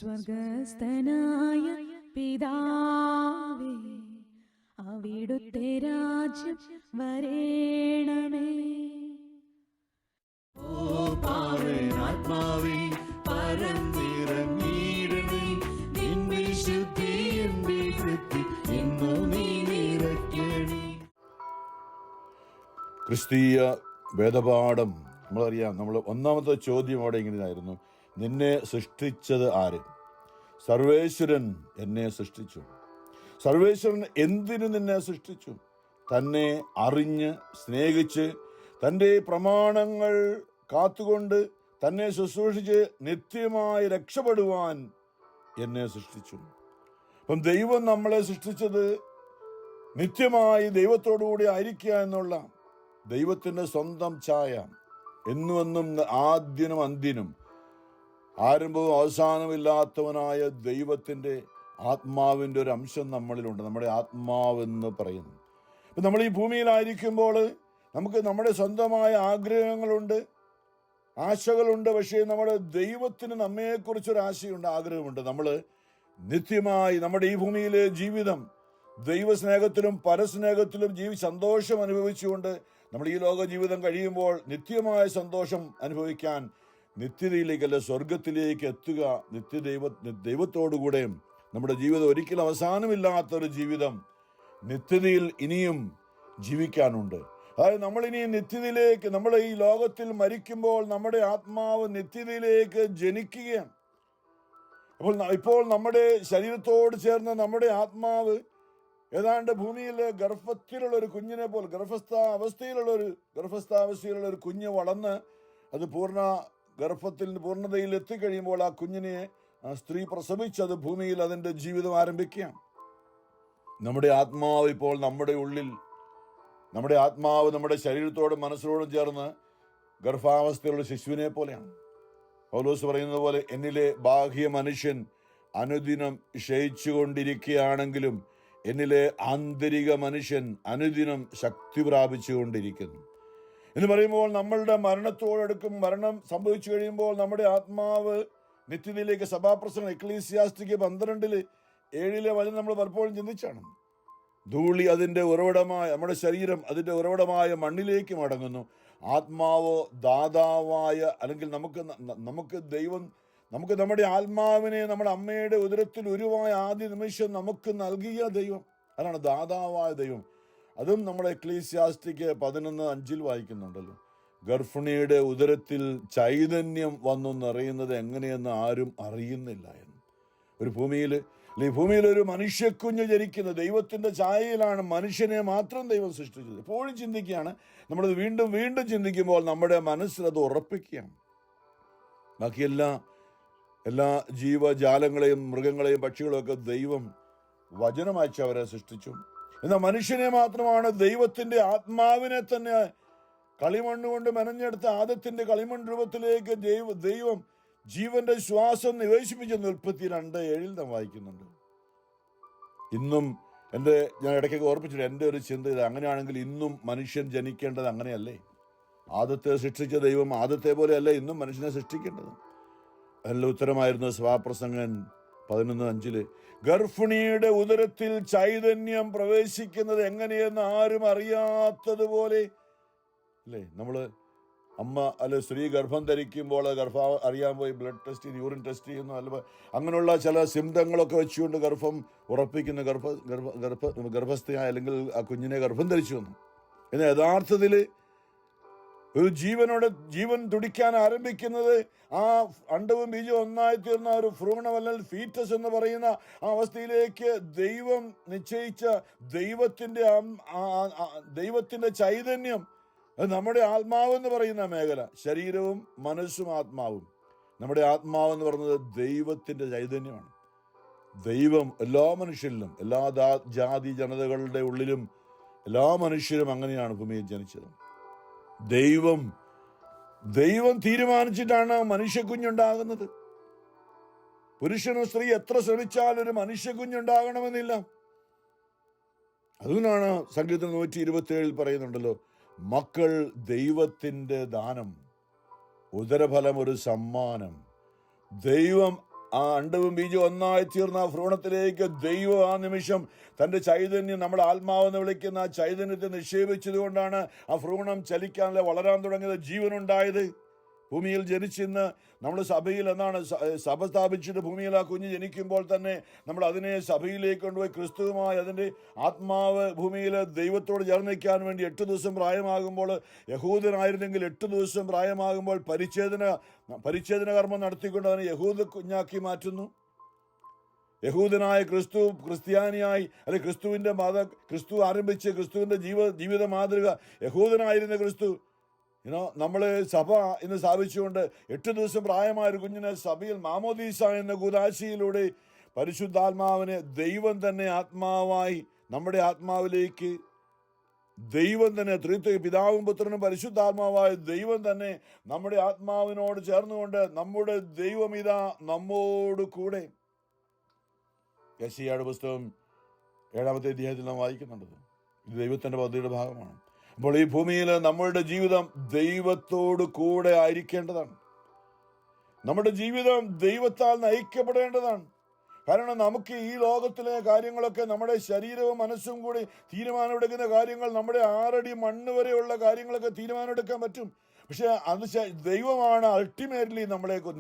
സ്വർഗസ്ഥനായ പിതാവേ, അവിടുത്തെ രാജ്യം വരേണമേ. ആത്മാവേ പരന്നിറങ്ങിയിടണേ, നിന്റെ ശുദ്ധി എന്റെ വൃത്തി ഇന്നു നീ നിറയ്ക്കണേ. ക്രിസ്തീയ വേദപാഠം നമ്മളറിയാം. നമ്മൾ ഒന്നാമത്തെ ചോദ്യം അവിടെ ഇങ്ങനെയായിരുന്നു: നിന്നെ സൃഷ്ടിച്ചത് ആര്? സർവേശ്വരൻ എന്നെ സൃഷ്ടിച്ചു. സർവേശ്വരൻ എന്തിനു നിന്നെ സൃഷ്ടിച്ചു? തന്നെ അറിഞ്ഞ് സ്നേഹിച്ച് തൻ്റെ പ്രമാണങ്ങൾ കാത്തുകൊണ്ട് തന്നെ ശുശ്രൂഷിച്ച് നിത്യമായി രക്ഷപ്പെടുവാൻ എന്നെ സൃഷ്ടിച്ചു. അപ്പം ദൈവം നമ്മളെ സൃഷ്ടിച്ചത് നിത്യമായി ദൈവത്തോടുകൂടി ആയിരിക്കുക എന്നുള്ള ദൈവത്തിൻ്റെ സ്വന്തം ഛായ, എന്നും ആദ്യനും അന്ത്യനും ആരംഭവും അവസാനമില്ലാത്തവനായ ദൈവത്തിൻ്റെ ആത്മാവിൻ്റെ ഒരു അംശം നമ്മളിലുണ്ട്. നമ്മുടെ ആത്മാവെന്ന് പറയുന്നു. ഇപ്പം നമ്മൾ ഈ ഭൂമിയിലായിരിക്കുമ്പോൾ നമുക്ക് നമ്മുടെ സ്വന്തമായ ആഗ്രഹങ്ങളുണ്ട്, ആശകളുണ്ട്. പക്ഷേ നമ്മുടെ ദൈവത്തിന് നമ്മെക്കുറിച്ചൊരു ആശയുണ്ട്, ആഗ്രഹമുണ്ട്. നമ്മൾ നിത്യമായി നമ്മുടെ ഈ ഭൂമിയിലെ ജീവിതം ദൈവസ്നേഹത്തിലും പരസ്നേഹത്തിലും സന്തോഷം അനുഭവിച്ചുകൊണ്ട് നമ്മൾ ഈ ലോക ജീവിതം കഴിയുമ്പോൾ നിത്യമായ സന്തോഷം അനുഭവിക്കാൻ നിത്യതയിലേക്കല്ല സ്വർഗത്തിലേക്ക് എത്തുക, ദൈവത്തോടുകൂടെയും നമ്മുടെ ജീവിതം ഒരിക്കലും അവസാനമില്ലാത്തൊരു ജീവിതം നിത്യതയിൽ ഇനിയും ജീവിക്കാനുണ്ട്. അതായത് നമ്മളിനി നിത്യതയിലേക്ക്, നമ്മൾ ഈ ലോകത്തിൽ മരിക്കുമ്പോൾ നമ്മുടെ ആത്മാവ് നിത്യതയിലേക്ക് ജനിക്കുകയാണ്. ഇപ്പോൾ നമ്മുടെ ശരീരത്തോട് ചേർന്ന നമ്മുടെ ആത്മാവ് ഏതാണ്ട് ഭൂമിയിലെ ഗർഭത്തിലുള്ള ഒരു കുഞ്ഞിനെ പോലെ, ഗർഭസ്ഥാവസ്ഥയിലുള്ള ഒരു കുഞ്ഞ് വളർന്ന് അത് പൂർണ്ണതയിൽ എത്തിക്കഴിയുമ്പോൾ ആ കുഞ്ഞിനെ സ്ത്രീ പ്രസവിച്ചത് ഭൂമിയിൽ അതിൻ്റെ ജീവിതം ആരംഭിക്കുകയാണ്. നമ്മുടെ ആത്മാവ് ഇപ്പോൾ നമ്മുടെ ഉള്ളിൽ, നമ്മുടെ ആത്മാവ് നമ്മുടെ ശരീരത്തോടും മനസ്സിനോടും ചേർന്ന് ഗർഭാവസ്ഥയിലുള്ള ശിശുവിനെ പോലെയാണ്. പൗലോസ് പറയുന്നത് പോലെ, എന്നിലെ ബാഹ്യ മനുഷ്യൻ അനുദിനം ക്ഷയിച്ചുകൊണ്ടിരിക്കുകയാണെങ്കിലും എന്നിലെ ആന്തരിക മനുഷ്യൻ അനുദിനം ശക്തി പ്രാപിച്ചുകൊണ്ടിരിക്കുന്നു എന്ന് പറയുമ്പോൾ, നമ്മളുടെ മരണത്തോടടുക്കും, മരണം സംഭവിച്ചു കഴിയുമ്പോൾ നമ്മുടെ ആത്മാവ് നിത്യതയിലേക്ക്, സഭാപ്രസംഗം എക്ലീസിയാസ്റ്റിക് 12:7 വചനം നമ്മൾ പലപ്പോഴും ചിന്തിച്ചാണ്. ധൂളി അതിൻ്റെ ഉറവിടമായ, നമ്മുടെ ശരീരം അതിൻ്റെ ഉറവിടമായ മണ്ണിലേക്ക് മടങ്ങുന്നു. ആത്മാവോ ദാതാവായ, അല്ലെങ്കിൽ നമുക്ക് ദൈവം നമ്മുടെ ആത്മാവിനെ നമ്മുടെ അമ്മയുടെ ഉദരത്തിൽ ഉരുവായ ആദ്യ നിമിഷം നമുക്ക് നൽകിയ ദൈവം, അതാണ് ദാതാവായ ദൈവം. അതും നമ്മുടെ എക്ലീസിയാസ്റ്റിക് 11:5 വായിക്കുന്നുണ്ടല്ലോ. ഗർഭിണിയുടെ ഉദരത്തിൽ ചൈതന്യം വന്നു നിറയുന്നത് എങ്ങനെയെന്ന് ആരും അറിയുന്നില്ല എന്ന്. ഭൂമിയിൽ ഒരു മനുഷ്യക്കുഞ്ഞ് ജനിക്കുന്ന ദൈവത്തിൻ്റെ ഛായയിലാണ് മനുഷ്യനെ മാത്രം ദൈവം സൃഷ്ടിച്ചത്. എപ്പോഴും ചിന്തിക്കുകയാണ്, നമ്മളത് വീണ്ടും വീണ്ടും ചിന്തിക്കുമ്പോൾ നമ്മുടെ മനസ്സിലത് ഉറപ്പിക്കുകയാണ്. ബാക്കി എല്ലാ ജീവജാലങ്ങളെയും മൃഗങ്ങളെയും പക്ഷികളെയൊക്കെ ദൈവം വചനമയച്ച് അവരെ സൃഷ്ടിച്ചു. എന്നാൽ മനുഷ്യനെ മാത്രമാണ് ദൈവത്തിൻ്റെ ആത്മാവിനെ തന്നെ കളിമണ്ണ് കൊണ്ട് മെനഞ്ഞെടുത്ത ആദത്തിന്റെ കളിമൺ രൂപത്തിലേക്ക് ദൈവം ജീവന്റെ ശ്വാസം നിവേശിപ്പിച്ചെന്ന് 32:7 നാം വായിക്കുന്നുണ്ട്. ഇന്നും ഞാൻ ഇടയ്ക്കൊക്കെ ഓർപ്പിച്ചിട്ട് എൻ്റെ ഒരു ചിന്ത ഇത്, അങ്ങനെയാണെങ്കിൽ ഇന്നും മനുഷ്യൻ ജനിക്കേണ്ടത് അങ്ങനെയല്ലേ? ആദത്തെ സൃഷ്ടിച്ച ദൈവം ആദത്തെ പോലെയല്ല ഇന്നും മനുഷ്യനെ സൃഷ്ടിക്കേണ്ടത്? നല്ല ഉത്തരമായിരുന്നു സഭാപ്രസംഗൻ 11:5. ഗർഭിണിയുടെ ഉദരത്തിൽ ചൈതന്യം പ്രവേശിക്കുന്നത് എങ്ങനെയെന്ന് ആരും അറിയാത്തതുപോലെ അല്ലേ? അമ്മ സ്ത്രീ ഗർഭം ധരിക്കുമ്പോൾ അറിയാൻ പോയി ബ്ലഡ് ടെസ്റ്റ് ചെയ്യുന്നു, യൂറിൻ ടെസ്റ്റ് ചെയ്യുന്നു, അങ്ങനെയുള്ള ചില സിംറ്റങ്ങളൊക്കെ വെച്ചുകൊണ്ട് ഗർഭം ഉറപ്പിക്കുന്ന ഗർഭസ്ഥയായ അല്ലെങ്കിൽ ആ കുഞ്ഞിനെ ഗർഭം ധരിച്ചു വന്നു. എന്നാൽ യഥാർത്ഥത്തിൽ ഒരു ജീവൻ തുടിക്കാൻ ആരംഭിക്കുന്നത് ആ അണ്ടവും ബീജവും ഒന്നായി തീർന്ന ഒരു ഭ്രൂണം അല്ലെങ്കിൽ ഫീറ്റസ് എന്ന് പറയുന്ന ആ അവസ്ഥയിലേക്ക് ദൈവം നിശ്ചയിച്ച ദൈവത്തിന്റെ ചൈതന്യം, അത് നമ്മുടെ ആത്മാവെന്ന് പറയുന്ന മേഖല, ശരീരവും മനസ്സും ആത്മാവും. നമ്മുടെ ആത്മാവെന്ന് പറയുന്നത് ദൈവത്തിന്റെ ചൈതന്യമാണ്. ദൈവം എല്ലാ മനുഷ്യരിലും, എല്ലാ ജാതി ജനതകളുടെ ഉള്ളിലും എല്ലാ മനുഷ്യരും അങ്ങനെയാണ് ഭൂമിയിൽ ജനിച്ചത്. ദൈവം തീരുമാനിച്ചിട്ടാണ് മനുഷ്യക്കുഞ്ഞുണ്ടാകുന്നത്. പുരുഷനും സ്ത്രീ എത്ര ശ്രമിച്ചാൽ ഒരു മനുഷ്യക്കുഞ്ഞുണ്ടാകണമെന്നില്ല. അതുകൊണ്ടാണ് സങ്കീർത്തനം 127 പറയുന്നുണ്ടല്ലോ, മക്കൾ ദൈവത്തിൻ്റെ ദാനം, ഉദരഫലം ഒരു സമ്മാനം. ദൈവം ആ അണ്ടവും ബീജവും ഒന്നായി തീർന്ന ആ ഭ്രൂണത്തിലേക്ക് ദൈവം ആ നിമിഷം തൻ്റെ ചൈതന്യം, നമ്മുടെ ആത്മാവെന്ന് വിളിക്കുന്ന ആ ചൈതന്യത്തെ നിക്ഷേപിച്ചത് കൊണ്ടാണ് ആ ഭ്രൂണം ചലിക്കാനുള്ള വളരാൻ തുടങ്ങിയത്, ജീവനുണ്ടായത്. ഭൂമിയിൽ ജനിച്ചിന്ന് നമ്മൾ സഭയിൽ എന്നാണ് സഭ സ്ഥാപിച്ചിട്ട് ഭൂമിയിൽ ആ കുഞ്ഞ് ജനിക്കുമ്പോൾ തന്നെ നമ്മൾ അതിനെ സഭയിലേക്ക് കൊണ്ടുപോയി ക്രിസ്തുവുമായി അതിൻ്റെ ആത്മാവ് ഭൂമിയിൽ ദൈവത്തോട് ചേർന്ന് നിൽക്കാൻ വേണ്ടി 8 ദിവസം പ്രായമാകുമ്പോൾ, യഹൂദനായിരുന്നെങ്കിൽ 8 ദിവസം പ്രായമാകുമ്പോൾ പരിച്ഛേദന കർമ്മം നടത്തിക്കൊണ്ട് അവനെ യഹൂദ കുഞ്ഞാക്കി മാറ്റുന്നു. യഹൂദനായ ക്രിസ്തു ക്രിസ്ത്യാനിയായി, അല്ലെ ക്രിസ്തു ആരംഭിച്ച് ക്രിസ്തുവിൻ്റെ ജീവിത മാതൃക യഹൂദനായിരുന്ന ക്രിസ്തു നമ്മൾ സഭ ഇന്ന് സ്ഥാപിച്ചുകൊണ്ട് 8 ദിവസം പ്രായമായ ഒരു കുഞ്ഞിനെ സഭയിൽ മാമോദീസ എന്ന കൂദാശയിലൂടെ പരിശുദ്ധാത്മാവിനെ ദൈവം തന്നെ ആത്മാവായി നമ്മുടെ ആത്മാവിലേക്ക്, ദൈവം തന്നെ പിതാവും പുത്രനും പരിശുദ്ധാത്മാവായ ദൈവം തന്നെ നമ്മുടെ ആത്മാവിനോട് ചേർന്നുകൊണ്ട് നമ്മുടെ ദൈവം ഇതാ നമ്മോട് കൂടെ. യെശയ്യായുടെ പുസ്തകം 7-ാമത്തെ അധ്യായത്തിൽ നാം വായിക്കുന്നുണ്ട്. ഇത് ദൈവത്തിൻ്റെ പദ്ധതിയുടെ ഭാഗമാണ്. അപ്പോൾ ഈ ഭൂമിയിൽ നമ്മളുടെ ജീവിതം ദൈവത്തോട് കൂടെ ആയിരിക്കേണ്ടതാണ്. നമ്മുടെ ജീവിതം ദൈവത്താൽ നയിക്കപ്പെടേണ്ടതാണ്. കാരണം നമുക്ക് ഈ ലോകത്തിലെ കാര്യങ്ങളൊക്കെ നമ്മുടെ ശരീരവും മനസ്സും കൂടി തീരുമാനമെടുക്കുന്ന കാര്യങ്ങൾ, നമ്മുടെ 6 അടി മണ്ണ് വരെയുള്ള കാര്യങ്ങളൊക്കെ തീരുമാനമെടുക്കാൻ പറ്റും. പക്ഷെ അത് ദൈവമാണ് അൾട്ടിമേറ്റ്ലി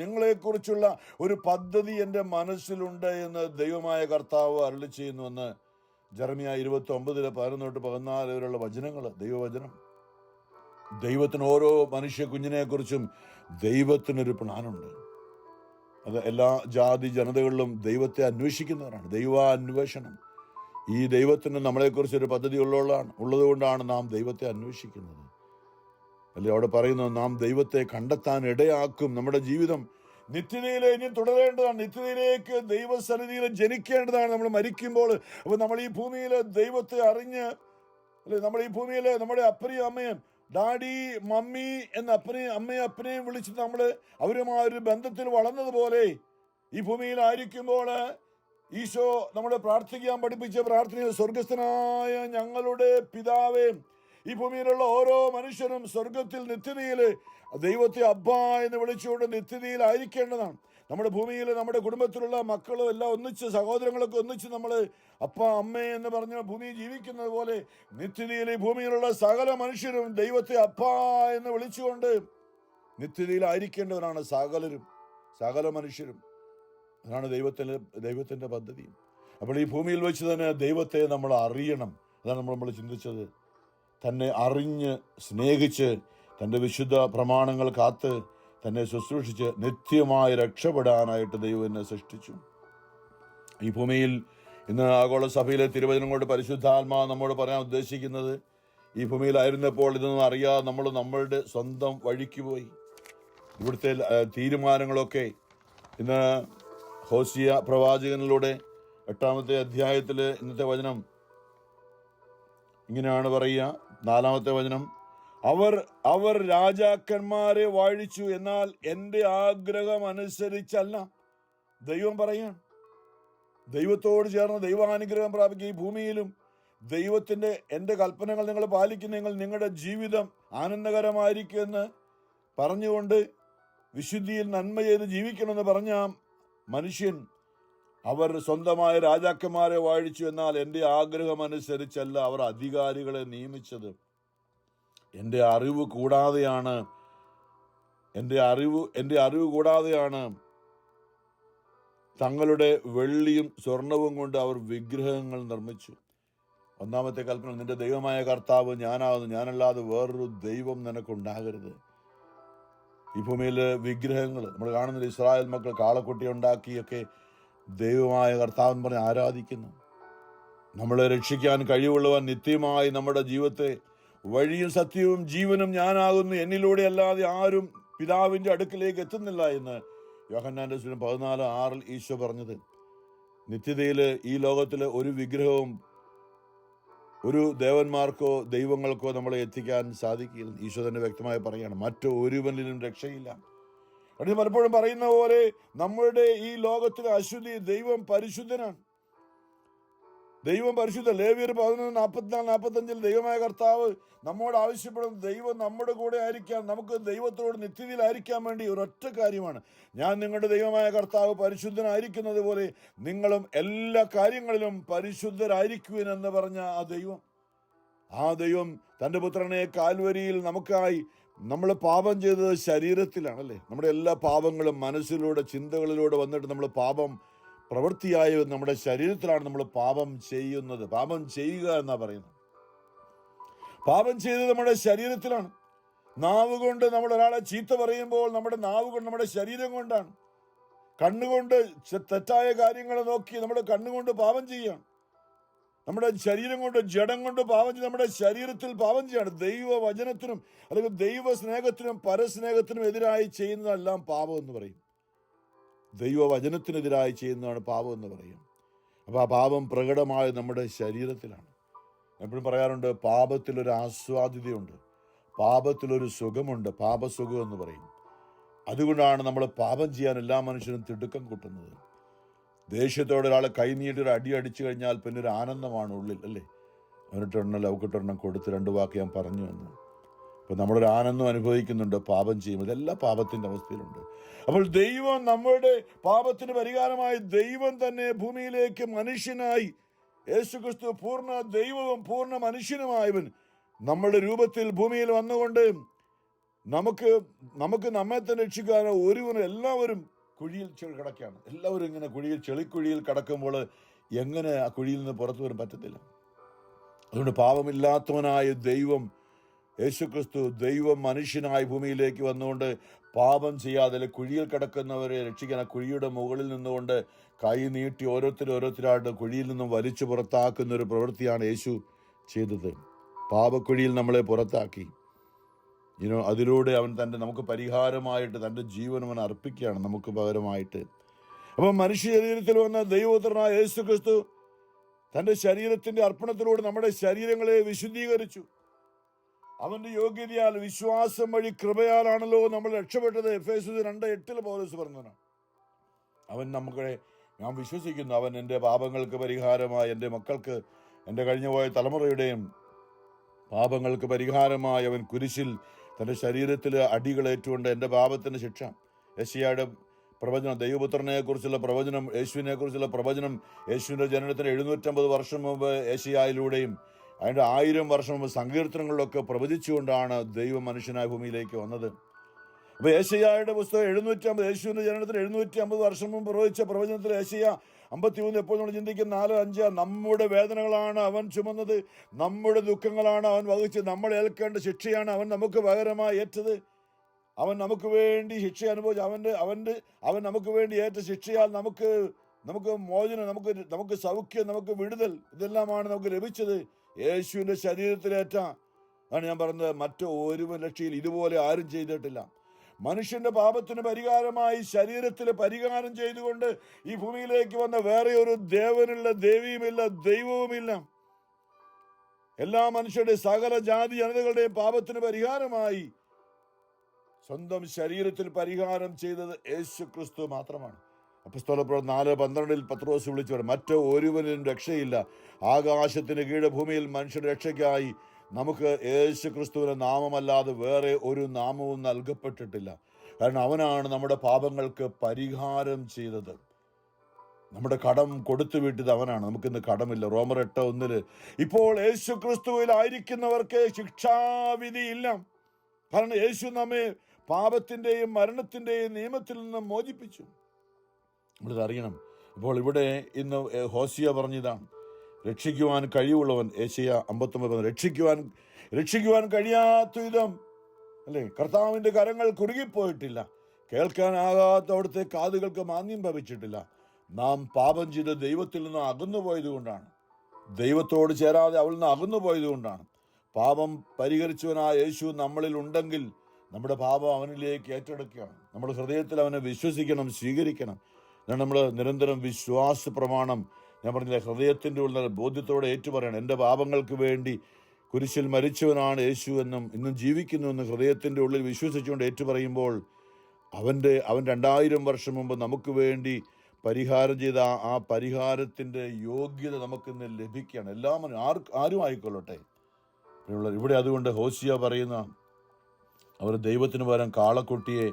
നിങ്ങളെക്കുറിച്ചുള്ള ഒരു പദ്ധതി എൻ്റെ മനസ്സിലുണ്ട് എന്ന് ദൈവമായ കർത്താവ് അരുളി ചെയ്യുന്നുവെന്ന് ജെറമ്യാ 29:11-14 വരെയുള്ള വചനങ്ങൾ, ദൈവവചനം. ദൈവത്തിന് ഓരോ മനുഷ്യ കുഞ്ഞിനെക്കുറിച്ചും ദൈവത്തിനൊരു പ്ലാനുണ്ട്. അത് എല്ലാ ജാതി ജനതകളിലും ദൈവത്തെ അന്വേഷിക്കുന്നവരാണ്. ദൈവാന്വേഷണം. ഈ ദൈവത്തിന് നമ്മളെക്കുറിച്ചൊരു പദ്ധതി ഉള്ളതുകൊണ്ടാണ് നാം ദൈവത്തെ അന്വേഷിക്കുന്നത്. അല്ലെ, അവിടെ പറയുന്നു, നാം ദൈവത്തെ കണ്ടെത്താൻ ഇടയാക്കും. നമ്മുടെ ജീവിതം നിത്യതയിലെ ഇനി തുടരേണ്ടതാണ്. നിത്യതയിലേക്ക് ദൈവസന്നിധിയിൽ ജനിക്കേണ്ടതാണ് നമ്മൾ മരിക്കുമ്പോൾ. അപ്പോൾ നമ്മൾ ഈ ഭൂമിയിൽ ദൈവത്തെ അറിഞ്ഞ്, അല്ലെ, നമ്മൾ ഈ ഭൂമിയിൽ നമ്മുടെ അപ്പനെയും അമ്മയും, ഡാഡി മമ്മി എന്ന അപ്പനെയും വിളിച്ച് നമ്മൾ അവരുമായ ഒരു ബന്ധത്തിൽ വളർന്നതുപോലെ ഈ ഭൂമിയിലായിരിക്കുമ്പോൾ ഈശോ നമ്മളെ പ്രാർത്ഥിക്കാൻ പഠിപ്പിച്ച പ്രാർത്ഥന, സ്വർഗസ്ഥനായ ഞങ്ങളുടെ പിതാവേ. ഈ ഭൂമിയിലുള്ള ഓരോ മനുഷ്യരും സ്വർഗത്തിൽ നിത്യതയിൽ ദൈവത്തെ അബ്ബാ എന്ന് വിളിച്ചുകൊണ്ട് നിത്യതയിലായിരിക്കേണ്ടതാണ്. നമ്മുടെ ഭൂമിയിൽ നമ്മുടെ കുടുംബത്തിലുള്ള മക്കളും എല്ലാം ഒന്നിച്ച്, സഹോദരങ്ങളൊക്കെ ഒന്നിച്ച് നമ്മൾ അപ്പ അമ്മ എന്ന് പറഞ്ഞ് ഭൂമിയിൽ ജീവിക്കുന്നത് പോലെ നിത്യതയിൽ ഈ ഭൂമിയിലുള്ള സകല മനുഷ്യരും ദൈവത്തെ അപ്പാ എന്ന് വിളിച്ചുകൊണ്ട് നിത്യതയിലായിരിക്കേണ്ടവരാണ് സകല മനുഷ്യരും. അതാണ് ദൈവത്തിൻ്റെ പദ്ധതി. അപ്പോൾ ഈ ഭൂമിയിൽ വെച്ച് തന്നെ ദൈവത്തെ നമ്മൾ അറിയണം. അതാണ് നമ്മൾ ചിന്തിച്ചത്. തന്നെ അറിഞ്ഞ് സ്നേഹിച്ച് തൻ്റെ വിശുദ്ധ പ്രമാണങ്ങൾ കാത്ത് തന്നെ ശുശ്രൂഷിച്ച് നിത്യമായി രക്ഷപ്പെടാനായിട്ട് ദൈവം എന്നെ സൃഷ്ടിച്ചു. ഈ ഭൂമിയിൽ ഇന്ന് ആഗോള സഭയിലെ തിരുവചനം കൊണ്ട് പരിശുദ്ധാത്മാവ് നമ്മോട് പറയാൻ ഉദ്ദേശിക്കുന്നത്, ഈ ഭൂമിയിലായിരുന്നപ്പോൾ ഇതൊന്നും അറിയാതെ നമ്മൾ നമ്മളുടെ സ്വന്തം വഴിക്ക് പോയി. ഇവിടുത്തെ തീരുമാനങ്ങളൊക്കെ ഇന്ന് ഹോസിയ പ്രവാചകനിലൂടെ 8-ാമത്തെ അധ്യായത്തിൽ ഇന്നത്തെ വചനം ഇങ്ങനെയാണ് പറയുക. 4-ാമത്തെ വചനം, അവർ രാജാക്കന്മാരെ വാഴിച്ചു, എന്നാൽ എൻ്റെ ആഗ്രഹം അനുസരിച്ചല്ല. ദൈവം പറയാൻ, ദൈവത്തോട് ചേർന്ന് ദൈവാനുഗ്രഹം പ്രാപിക്കുക. ഈ ഭൂമിയിലും എൻ്റെ കൽപ്പനകൾ നിങ്ങൾ പാലിക്കുന്നെങ്കിൽ നിങ്ങളുടെ ജീവിതം ആനന്ദകരമായിരിക്കുമെന്ന് പറഞ്ഞുകൊണ്ട് വിശുദ്ധിയിൽ നന്മ ചെയ്ത് ജീവിക്കണമെന്ന് പറഞ്ഞ മനുഷ്യൻ, അവർ സ്വന്തമായ രാജാക്കന്മാരെ വാഴിച്ചു, എന്നാൽ എൻ്റെ ആഗ്രഹം അനുസരിച്ചല്ല അവർ അധികാരികളെ നിയമിച്ചത്. എൻ്റെ അറിവ് കൂടാതെയാണ് തങ്ങളുടെ വെള്ളിയും സ്വർണവും കൊണ്ട് അവർ വിഗ്രഹങ്ങൾ നിർമ്മിച്ചു. 1-ാമത്തെ കൽപ്പന, നിന്റെ ദൈവമായ കർത്താവ് ഞാനാകുന്നു, ഞാനല്ലാതെ വേറൊരു ദൈവം നിനക്കുണ്ടാകരുത്. ഈ ഭൂമിയിൽ വിഗ്രഹങ്ങൾ നമ്മൾ കാണുന്നത്, ഇസ്രായേൽ മക്കൾ കാളക്കുട്ടി ഉണ്ടാക്കിയൊക്കെ ദൈവമായ കർത്താവെന്ന് പറഞ്ഞ് ആരാധിക്കുന്നു. നമ്മളെ രക്ഷിക്കാൻ കഴിവുള്ളവൻ നിത്യമായി നമ്മുടെ ജീവിതത്തെ വഴിയും സത്യവും ജീവനും ഞാനാകുന്നു, എന്നിലൂടെ അല്ലാതെ ആരും പിതാവിൻ്റെ അടുക്കിലേക്ക് എത്തുന്നില്ല എന്ന് യോഹന്നാന്റെ സുവിശേഷം 14:6 ഈശോ പറഞ്ഞത്. നിത്യതയിൽ ഈ ലോകത്തിലെ ഒരു വിഗ്രഹവും ഒരു ദേവന്മാർക്കോ ദൈവങ്ങൾക്കോ നമ്മളെ എത്തിക്കാൻ സാധിക്കില്ല. ഈശോ തന്നെ വ്യക്തമായി പറയുകയാണ്, മറ്റൊരുവനിലും രക്ഷയില്ല. അത് പലപ്പോഴും പറയുന്ന പോലെ നമ്മളുടെ ഈ ലോകത്തിലെ അശുദ്ധി, ദൈവം പരിശുദ്ധനാണ്. ദൈവം പരിശുദ്ധ. ലേവ്യർ 11:44-45 ദൈവമായ കർത്താവ് നമ്മോട് ആവശ്യപ്പെടും, ദൈവം നമ്മുടെ കൂടെ ആയിരിക്കാൻ, നമുക്ക് ദൈവത്തോട് നിത്യതയിലായിരിക്കാൻ വേണ്ടി ഒരൊറ്റ കാര്യമാണ്, ഞാൻ നിങ്ങളുടെ ദൈവമായ കർത്താവ് പരിശുദ്ധനായിരിക്കുന്നത് പോലെ നിങ്ങളും എല്ലാ കാര്യങ്ങളിലും പരിശുദ്ധരായിരിക്കുവിൻ എന്ന് പറഞ്ഞ ആ ദൈവം തൻ്റെ പുത്രനെ കാൽവരിയിൽ നമുക്കായി, നമ്മൾ പാപം ചെയ്തത് ശരീരത്തിലാണല്ലേ. നമ്മുടെ എല്ലാ പാപങ്ങളും മനസ്സിലൂടെ, ചിന്തകളിലൂടെ വന്നിട്ട് നമ്മൾ പാപം പ്രവൃത്തിയായ നമ്മുടെ ശരീരത്തിലാണ് നമ്മൾ പാപം ചെയ്യുന്നത്. പാപം ചെയ്യുക എന്നാ പറയുന്നത്. പാപം ചെയ്തത് നമ്മുടെ ശരീരത്തിലാണ്. നാവ് കൊണ്ട് നമ്മൾ ഒരാളെ ചീത്ത പറയുമ്പോൾ നമ്മുടെ നാവ് കൊണ്ട്, നമ്മുടെ ശരീരം കൊണ്ടാണ്. കണ്ണുകൊണ്ട് തെറ്റായ കാര്യങ്ങൾ നോക്കി നമ്മുടെ കണ്ണുകൊണ്ട് പാപം ചെയ്യുകയാണ്. നമ്മുടെ ശരീരം കൊണ്ട്, ജഡം കൊണ്ട് പാപം ചെയ്ത് നമ്മുടെ ശരീരത്തിൽ പാപം ചെയ്യാണ്. ദൈവവചനത്തിനും അല്ലെങ്കിൽ ദൈവ സ്നേഹത്തിനും പരസ്നേഹത്തിനും എതിരായി ചെയ്യുന്നതെല്ലാം പാപം എന്ന് പറയും. ദൈവവചനത്തിനെതിരായി ചെയ്യുന്നതാണ് പാപം എന്ന് പറയും. അപ്പോൾ ആ പാപം പ്രകടമായ നമ്മുടെ ശരീരത്തിലാണ്. എപ്പോഴും പറയാറുണ്ട്, പാപത്തിലൊരു ആസ്വാദ്യതയുണ്ട്, പാപത്തിലൊരു സുഖമുണ്ട്, പാപസുഖം എന്ന് പറയും. അതുകൊണ്ടാണ് നമ്മൾ പാപം ചെയ്യാൻ എല്ലാ മനുഷ്യരും തിടുക്കം കൂട്ടുന്നത്. ദേഷ്യത്തോടെ ഒരാളെ കൈനീട്ടി ഒരു അടി അടിച്ചു കഴിഞ്ഞാൽ പിന്നെ ഒരു ആനന്ദമാണ് ഉള്ളിൽ, അല്ലേ? അവനിട്ടെണ്ണം ലൗക്കിട്ടെണ്ണം കൊടുത്ത് 2 വാക്ക് ഞാൻ പറഞ്ഞു എന്ന്. അപ്പോൾ നമ്മളൊരു ആനന്ദം അനുഭവിക്കുന്നുണ്ട് പാപം ചെയ്യുമ്പോൾ. ഇതെല്ലാം പാപത്തിൻ്റെ അവസ്ഥയിലുണ്ട്. അപ്പോൾ ദൈവം നമ്മുടെ പാപത്തിന് പരിഹാരമായി ദൈവം തന്നെ ഭൂമിയിലേക്ക് മനുഷ്യനായി, യേശുക്രിസ്തു പൂർണ്ണ ദൈവവും പൂർണ്ണ മനുഷ്യനുമായവൻ നമ്മുടെ രൂപത്തിൽ ഭൂമിയിൽ വന്നുകൊണ്ട് നമുക്ക് നമ്മെ തന്നെ രക്ഷിക്കാനോ എല്ലാവരും കുഴിയിൽ കിടക്കുകയാണ്. എല്ലാവരും ഇങ്ങനെ ചെളിക്കുഴിയിൽ കിടക്കുമ്പോൾ എങ്ങനെ ആ കുഴിയിൽ നിന്ന് പുറത്തു വരാൻ പറ്റത്തില്ല. അതുകൊണ്ട് പാപമില്ലാത്തവനായ ദൈവം യേശുക്രിസ്തു, ദൈവം മനുഷ്യനായി ഭൂമിയിലേക്ക് വന്നുകൊണ്ട് പാപം ചെയ്യാതെ കുഴിയിൽ കിടക്കുന്നവരെ രക്ഷിക്കാൻ ആ കുഴിയുടെ മുകളിൽ നിന്നുകൊണ്ട് കൈ നീട്ടി ഓരോരുത്തരായിട്ട് കുഴിയിൽ നിന്നും വലിച്ചു പുറത്താക്കുന്ന ഒരു പ്രവൃത്തിയാണ് യേശു ചെയ്തത്. പാപക്കുഴിയിൽ നമ്മളെ പുറത്താക്കി. അതിലൂടെ അവൻ നമുക്ക് പരിഹാരമായിട്ട് തൻ്റെ ജീവൻ അവൻ അർപ്പിക്കുകയാണ് നമുക്ക് പകരമായിട്ട്. അപ്പം മനുഷ്യ ശരീരത്തിൽ വന്ന ദൈവപുത്രനായ യേശുക്രിസ്തു തൻ്റെ ശരീരത്തിൻ്റെ അർപ്പണത്തിലൂടെ നമ്മുടെ ശരീരങ്ങളെ വിശുദ്ധീകരിച്ചു. അവൻ്റെ യോഗ്യതയാൽ, വിശ്വാസം വഴി, കൃപയാലാണല്ലോ നമ്മൾ രക്ഷപ്പെട്ടത്. എഫേസ്യർ 2:8 പൗലോസ് പറഞ്ഞതാണ്. ഞാൻ വിശ്വസിക്കുന്നു, അവൻ എൻ്റെ പാപങ്ങൾക്ക് പരിഹാരമായി, എൻ്റെ മക്കൾക്ക്, എൻ്റെ കഴിഞ്ഞുപോയ തലമുറയുടെയും പാപങ്ങൾക്ക് പരിഹാരമായി അവൻ കുരിശിൽ തൻ്റെ ശരീരത്തിൽ അടികളേറ്റുകൊണ്ട് എൻ്റെ പാപത്തിൻ്റെ ശിക്ഷ. യെശയ്യായുടെ പ്രവചനം, ദൈവപുത്രനെക്കുറിച്ചുള്ള പ്രവചനം, യേശുവിനെക്കുറിച്ചുള്ള പ്രവചനം, യേശുവിൻ്റെ ജനനത്തിന് 750 വർഷം മുമ്പ് യേശയ്യായിലൂടെയും അതിൻ്റെ 1000 വർഷം മുമ്പ് സങ്കീർത്തനങ്ങളിലൊക്കെ പ്രവചിച്ചുകൊണ്ടാണ് ദൈവം മനുഷ്യനായ ഭൂമിയിലേക്ക് വന്നത്. അപ്പോൾ യേശയ്യായുടെ പുസ്തകം 750, യേശുവിൻ്റെ ജനനത്തിന് 750 വർഷം മുമ്പ് പ്രവചിച്ച പ്രവചനത്തിൽ യേശയ്യ 53 എപ്പോൾ നമ്മൾ ചിന്തിക്കും 4-5, നമ്മുടെ വേദനകളാണ് അവൻ ചുമന്നത്, നമ്മുടെ ദുഃഖങ്ങളാണ് അവൻ വഹിച്ചത്, നമ്മൾ ഏൽക്കേണ്ട ശിക്ഷയാണ് അവൻ നമുക്ക് പകരമായി ഏറ്റത്. അവൻ നമുക്ക് വേണ്ടി ശിക്ഷ അനുഭവിച്ചു. അവൻ നമുക്ക് വേണ്ടി ഏറ്റ ശിക്ഷയാൽ നമുക്ക് മോചനം, നമുക്ക് സൗഖ്യം, നമുക്ക് വിടുതൽ, ഇതെല്ലാമാണ് നമുക്ക് ലഭിച്ചത് യേശുവിൻ്റെ ശരീരത്തിലേറ്റ. അതാണ് ഞാൻ പറഞ്ഞത്, മറ്റു ഒരു രക്ഷയിൽ ഇതുപോലെ ആരും ചെയ്തിട്ടില്ല. മനുഷ്യന്റെ പാപത്തിന് പരിഹാരമായി ശരീരത്തിൽ പരിഹാരം ചെയ്തുകൊണ്ട് ഈ ഭൂമിയിലേക്ക് വന്ന വേറെ ഒരു ദേവനില്ല, ദേവിയുമില്ല, ദൈവവുമില്ല. എല്ലാ മനുഷ്യരുടെ സകല ജാതി ജനതകളുടെയും പാപത്തിന് പരിഹാരമായി സ്വന്തം ശരീരത്തിൽ പരിഹാരം ചെയ്തത് യേശുക്രിസ്തു മാത്രമാണ്. അപ്പോസ്തലപ്രവൃത്തി 4:12 പത്രോസ് വിളിച്ചു പറയും, മറ്റു ഒരുവനും രക്ഷയില്ല, ആകാശത്തിന് കീഴ് ഭൂമിയിൽ മനുഷ്യരുടെ രക്ഷയ്ക്കായി നമുക്ക് യേശുക്രിസ്തുവിന്റെ നാമമല്ലാതെ വേറെ ഒരു നാമവും നൽകപ്പെട്ടിട്ടില്ല. കാരണം അവനാണ് നമ്മുടെ പാപങ്ങൾക്ക് പരിഹാരം ചെയ്തത്. നമ്മുടെ കടം കൊടുത്തു വീട്ടിയത് അവനാണ്. നമുക്കിന്ന് കടമില്ല. റോമർ 8:1 ഇപ്പോൾ യേശുക്രിസ്തുവിൽ ആയിരിക്കുന്നവർക്ക് ശിക്ഷാവിധി ഇല്ല. കാരണം യേശു നമ്മെ പാപത്തിൻ്റെയും മരണത്തിൻ്റെയും നിയമത്തിൽ നിന്ന് മോചിപ്പിച്ചു. നമ്മളിത് അറിയണം. ഇപ്പോൾ ഇവിടെ ഇന്ന് ഹോസിയ പറഞ്ഞതാണ്, രക്ഷിക്കുവാൻ കഴിവുള്ളവൻ. യേശയ്യ 59 രക്ഷിക്കുവാൻ കഴിയാത്ത വിധം, അല്ലേ, കർത്താവിൻ്റെ കരങ്ങൾ കുറുകിപ്പോയിട്ടില്ല, കേൾക്കാനാകാത്ത അവിടുത്തെ കാതുകൾക്ക് മാന്യം ഭവിച്ചിട്ടില്ല. നാം പാപം ചെയ്ത് ദൈവത്തിൽ നിന്ന് അകന്നുപോയത് കൊണ്ടാണ്, ദൈവത്തോട് ചേരാതെ അവളിൽ നിന്ന് അകന്നുപോയത് കൊണ്ടാണ്. പാപം പരിഹരിച്ചവനായ യേശു നമ്മളിൽ ഉണ്ടെങ്കിൽ നമ്മുടെ പാപം അവനിലേക്ക് ഏറ്റെടുക്കുകയാണ്. നമ്മുടെ ഹൃദയത്തിൽ അവനെ വിശ്വസിക്കണം, സ്വീകരിക്കണം. അതാണ് നമ്മൾ നിരന്തരം വിശ്വാസ പ്രമാണം, ഞാൻ പറഞ്ഞില്ലേ, ഹൃദയത്തിൻ്റെ ഉള്ളിൽ ബോധ്യത്തോടെ ഏറ്റുപറയണം. എൻ്റെ പാപങ്ങൾക്ക് വേണ്ടി കുരിശിൽ മരിച്ചവനാണ് യേശു എന്നും ഇന്നും ജീവിക്കുന്നുവെന്നും ഹൃദയത്തിൻ്റെ ഉള്ളിൽ വിശ്വസിച്ചുകൊണ്ട് ഏറ്റുപറയുമ്പോൾ അവൻ 2000 വർഷം മുമ്പ് നമുക്ക് വേണ്ടി പരിഹാരം ചെയ്ത ആ പരിഹാരത്തിൻ്റെ യോഗ്യത നമുക്കിന്ന് ലഭിക്കുകയാണ്. ആരും ആയിക്കൊള്ളട്ടെ. ഇവിടെ അതുകൊണ്ട് ഹോശിയ പറയുന്ന, അവർ ദൈവത്തിന് പകരം കാളക്കുട്ടിയെ,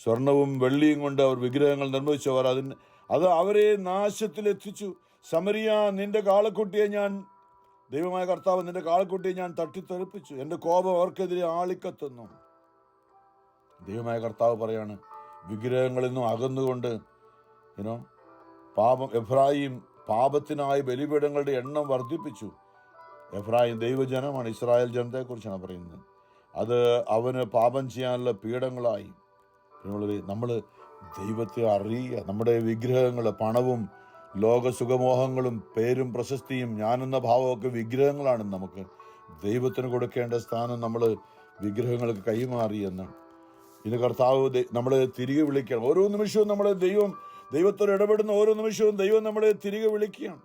സ്വർണവും വെള്ളിയും കൊണ്ട് അവർ വിഗ്രഹങ്ങൾ നിർമ്മിച്ചവർ അത് അവരെ നാശത്തിലെത്തിച്ചു. സമരിയ, നിന്റെ കാളക്കുട്ടിയെ ഞാൻ, ദൈവമായ കർത്താവ്, നിന്റെ കാളക്കുട്ടിയെ ഞാൻ തട്ടിത്തെറിപ്പിച്ചു. എൻ്റെ കോപം അവർക്കെതിരെ ആളിക്കത്തുന്നു. ദൈവമായ കർത്താവ് പറയാണ്, വിഗ്രഹങ്ങളിൽ നിന്നും അകന്നുകൊണ്ട് എഫ്രായിം പാപത്തിനായി ബലിപീഠങ്ങളുടെ എണ്ണം വർദ്ധിപ്പിച്ചു. എഫ്രായിം ദൈവജനമാണ്, ഇസ്രായേൽ ജനത്തെക്കുറിച്ചാണ് പറയുന്നത്. അത് അവന് പാപം ചെയ്യാനുള്ള പീഠങ്ങളായി. നമ്മൾ ദൈവത്തെ അറിയുക. നമ്മുടെ വിഗ്രഹങ്ങൾ, പണവും ലോകസുഖമോഹങ്ങളും പേരും പ്രശസ്തിയും ഞാനെന്ന ഭാവമൊക്കെ വിഗ്രഹങ്ങളാണ്. നമുക്ക് ദൈവത്തിന് കൊടുക്കേണ്ട സ്ഥാനം നമ്മൾ വിഗ്രഹങ്ങൾക്ക് കൈമാറിയെന്ന്. ഇത് കർത്താവ് നമ്മളെ തിരികെ വിളിക്കണം. ഓരോ നിമിഷവും നമ്മളെ ദൈവത്തോട് ഇടപെടുന്ന ഓരോ നിമിഷവും ദൈവം നമ്മളെ തിരികെ വിളിക്കുകയാണ്.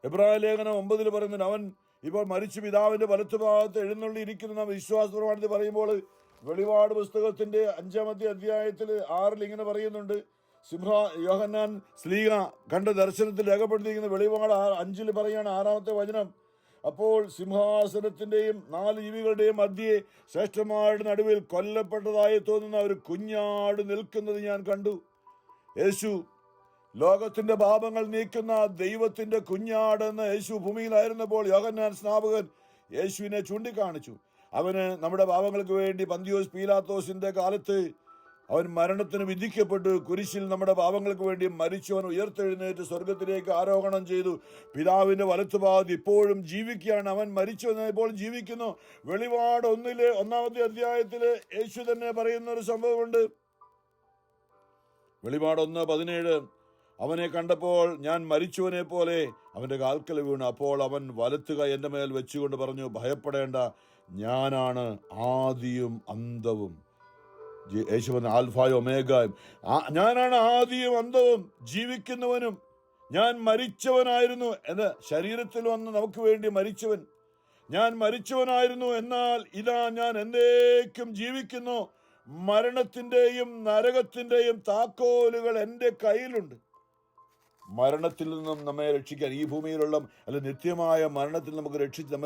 എബ്രായ ലേഖനം 9 പറയുന്നുണ്ട്, അവൻ ഇപ്പോൾ മരിച്ചു പിതാവിന്റെ വലത്തുഭാഗത്ത് എഴുന്നള്ളിയിരിക്കുന്ന വിശ്വാസ പ്രമാണത്തിൽ പറയുമ്പോൾ, വെളിപാട് പുസ്തകത്തിന്റെ 5-ാമത്തെ അധ്യായത്തിൽ 6 ഇങ്ങനെ പറയുന്നുണ്ട്. യോഹന്നാൻ ശ്ലീഹ കണ്ട ദർശനത്തിൽ രേഖപ്പെടുത്തിയിരിക്കുന്ന വെളിപാട് 5 പറയാണ്, 6-ാമത്തെ വചനം, അപ്പോൾ സിംഹാസനത്തിന്റെയും 4 ജീവികളുടെയും മധ്യേ ശ്രേഷ്ഠന്മാരുടെ നടുവിൽ കൊല്ലപ്പെട്ടതായി തോന്നുന്ന ഒരു കുഞ്ഞാട് നിൽക്കുന്നത് ഞാൻ കണ്ടു. യേശു ലോകത്തിന്റെ പാപങ്ങൾ നീക്കുന്ന ദൈവത്തിന്റെ കുഞ്ഞാടെന്ന് യേശു ഭൂമിയിലായിരുന്നപ്പോൾ യോഹന്നാൻ സ്നാപകൻ യേശുവിനെ ചൂണ്ടിക്കാണിച്ചു. അവന് നമ്മുടെ പാപങ്ങൾക്ക് വേണ്ടി പന്തിയോസ് പീലാത്തോസിന്റെ കാലത്ത് അവൻ മരണത്തിന് വിധിക്കപ്പെട്ടു. കുരിശിൽ നമ്മുടെ പാപങ്ങൾക്ക് വേണ്ടി മരിച്ചു. അവൻ ഉയർത്തെഴുന്നേറ്റ് സ്വർഗത്തിലേക്ക് ആരോഹണം ചെയ്തു. പിതാവിന്റെ വലത്തുഭാഗത്ത് ഇപ്പോഴും ജീവിക്കുകയാണ്. അവൻ മരിച്ചു എന്നാൽ ഇപ്പോൾ ജീവിക്കുന്നു. വെളിപാട് 1-ാമത്തെ അധ്യായത്തില് യേശു തന്നെ പറയുന്ന ഒരു സംഭവമുണ്ട്. വെളിപാട് 1:17, അവനെ കണ്ടപ്പോൾ ഞാൻ മരിച്ചവനെ പോലെ അവന്റെ കാൽക്കൽ വീണു. അപ്പോൾ അവൻ വലത്തുകൈ എൻ്റെ മേൽ വെച്ചുകൊണ്ട് പറഞ്ഞു, ഭയപ്പെടേണ്ട, ഞാനാണ് ആദിയും അന്തവും. യേശു പറഞ്ഞ ആൽഫായും ഒമേഗയും, ഞാനാണ് ആദിയും അന്തവും, ജീവിക്കുന്നവനും. ഞാൻ മരിച്ചവനായിരുന്നു എന്ന് ശരീരത്തിൽ വന്ന് നമുക്ക് വേണ്ടി മരിച്ചവൻ. ഞാൻ മരിച്ചവനായിരുന്നു, എന്നാൽ ഇതാ ഞാൻ എന്നേക്കും ജീവിക്കുന്നു. മരണത്തിന്റെയും നരകത്തിന്റെയും താക്കോലുകൾ എൻ്റെ കയ്യിലുണ്ട്. മരണത്തിൽ നിന്നും നമ്മെ രക്ഷിക്കാൻ, ഈ ഭൂമിയിലുള്ള നിത്യമായ മരണത്തിൽ നമ്മെ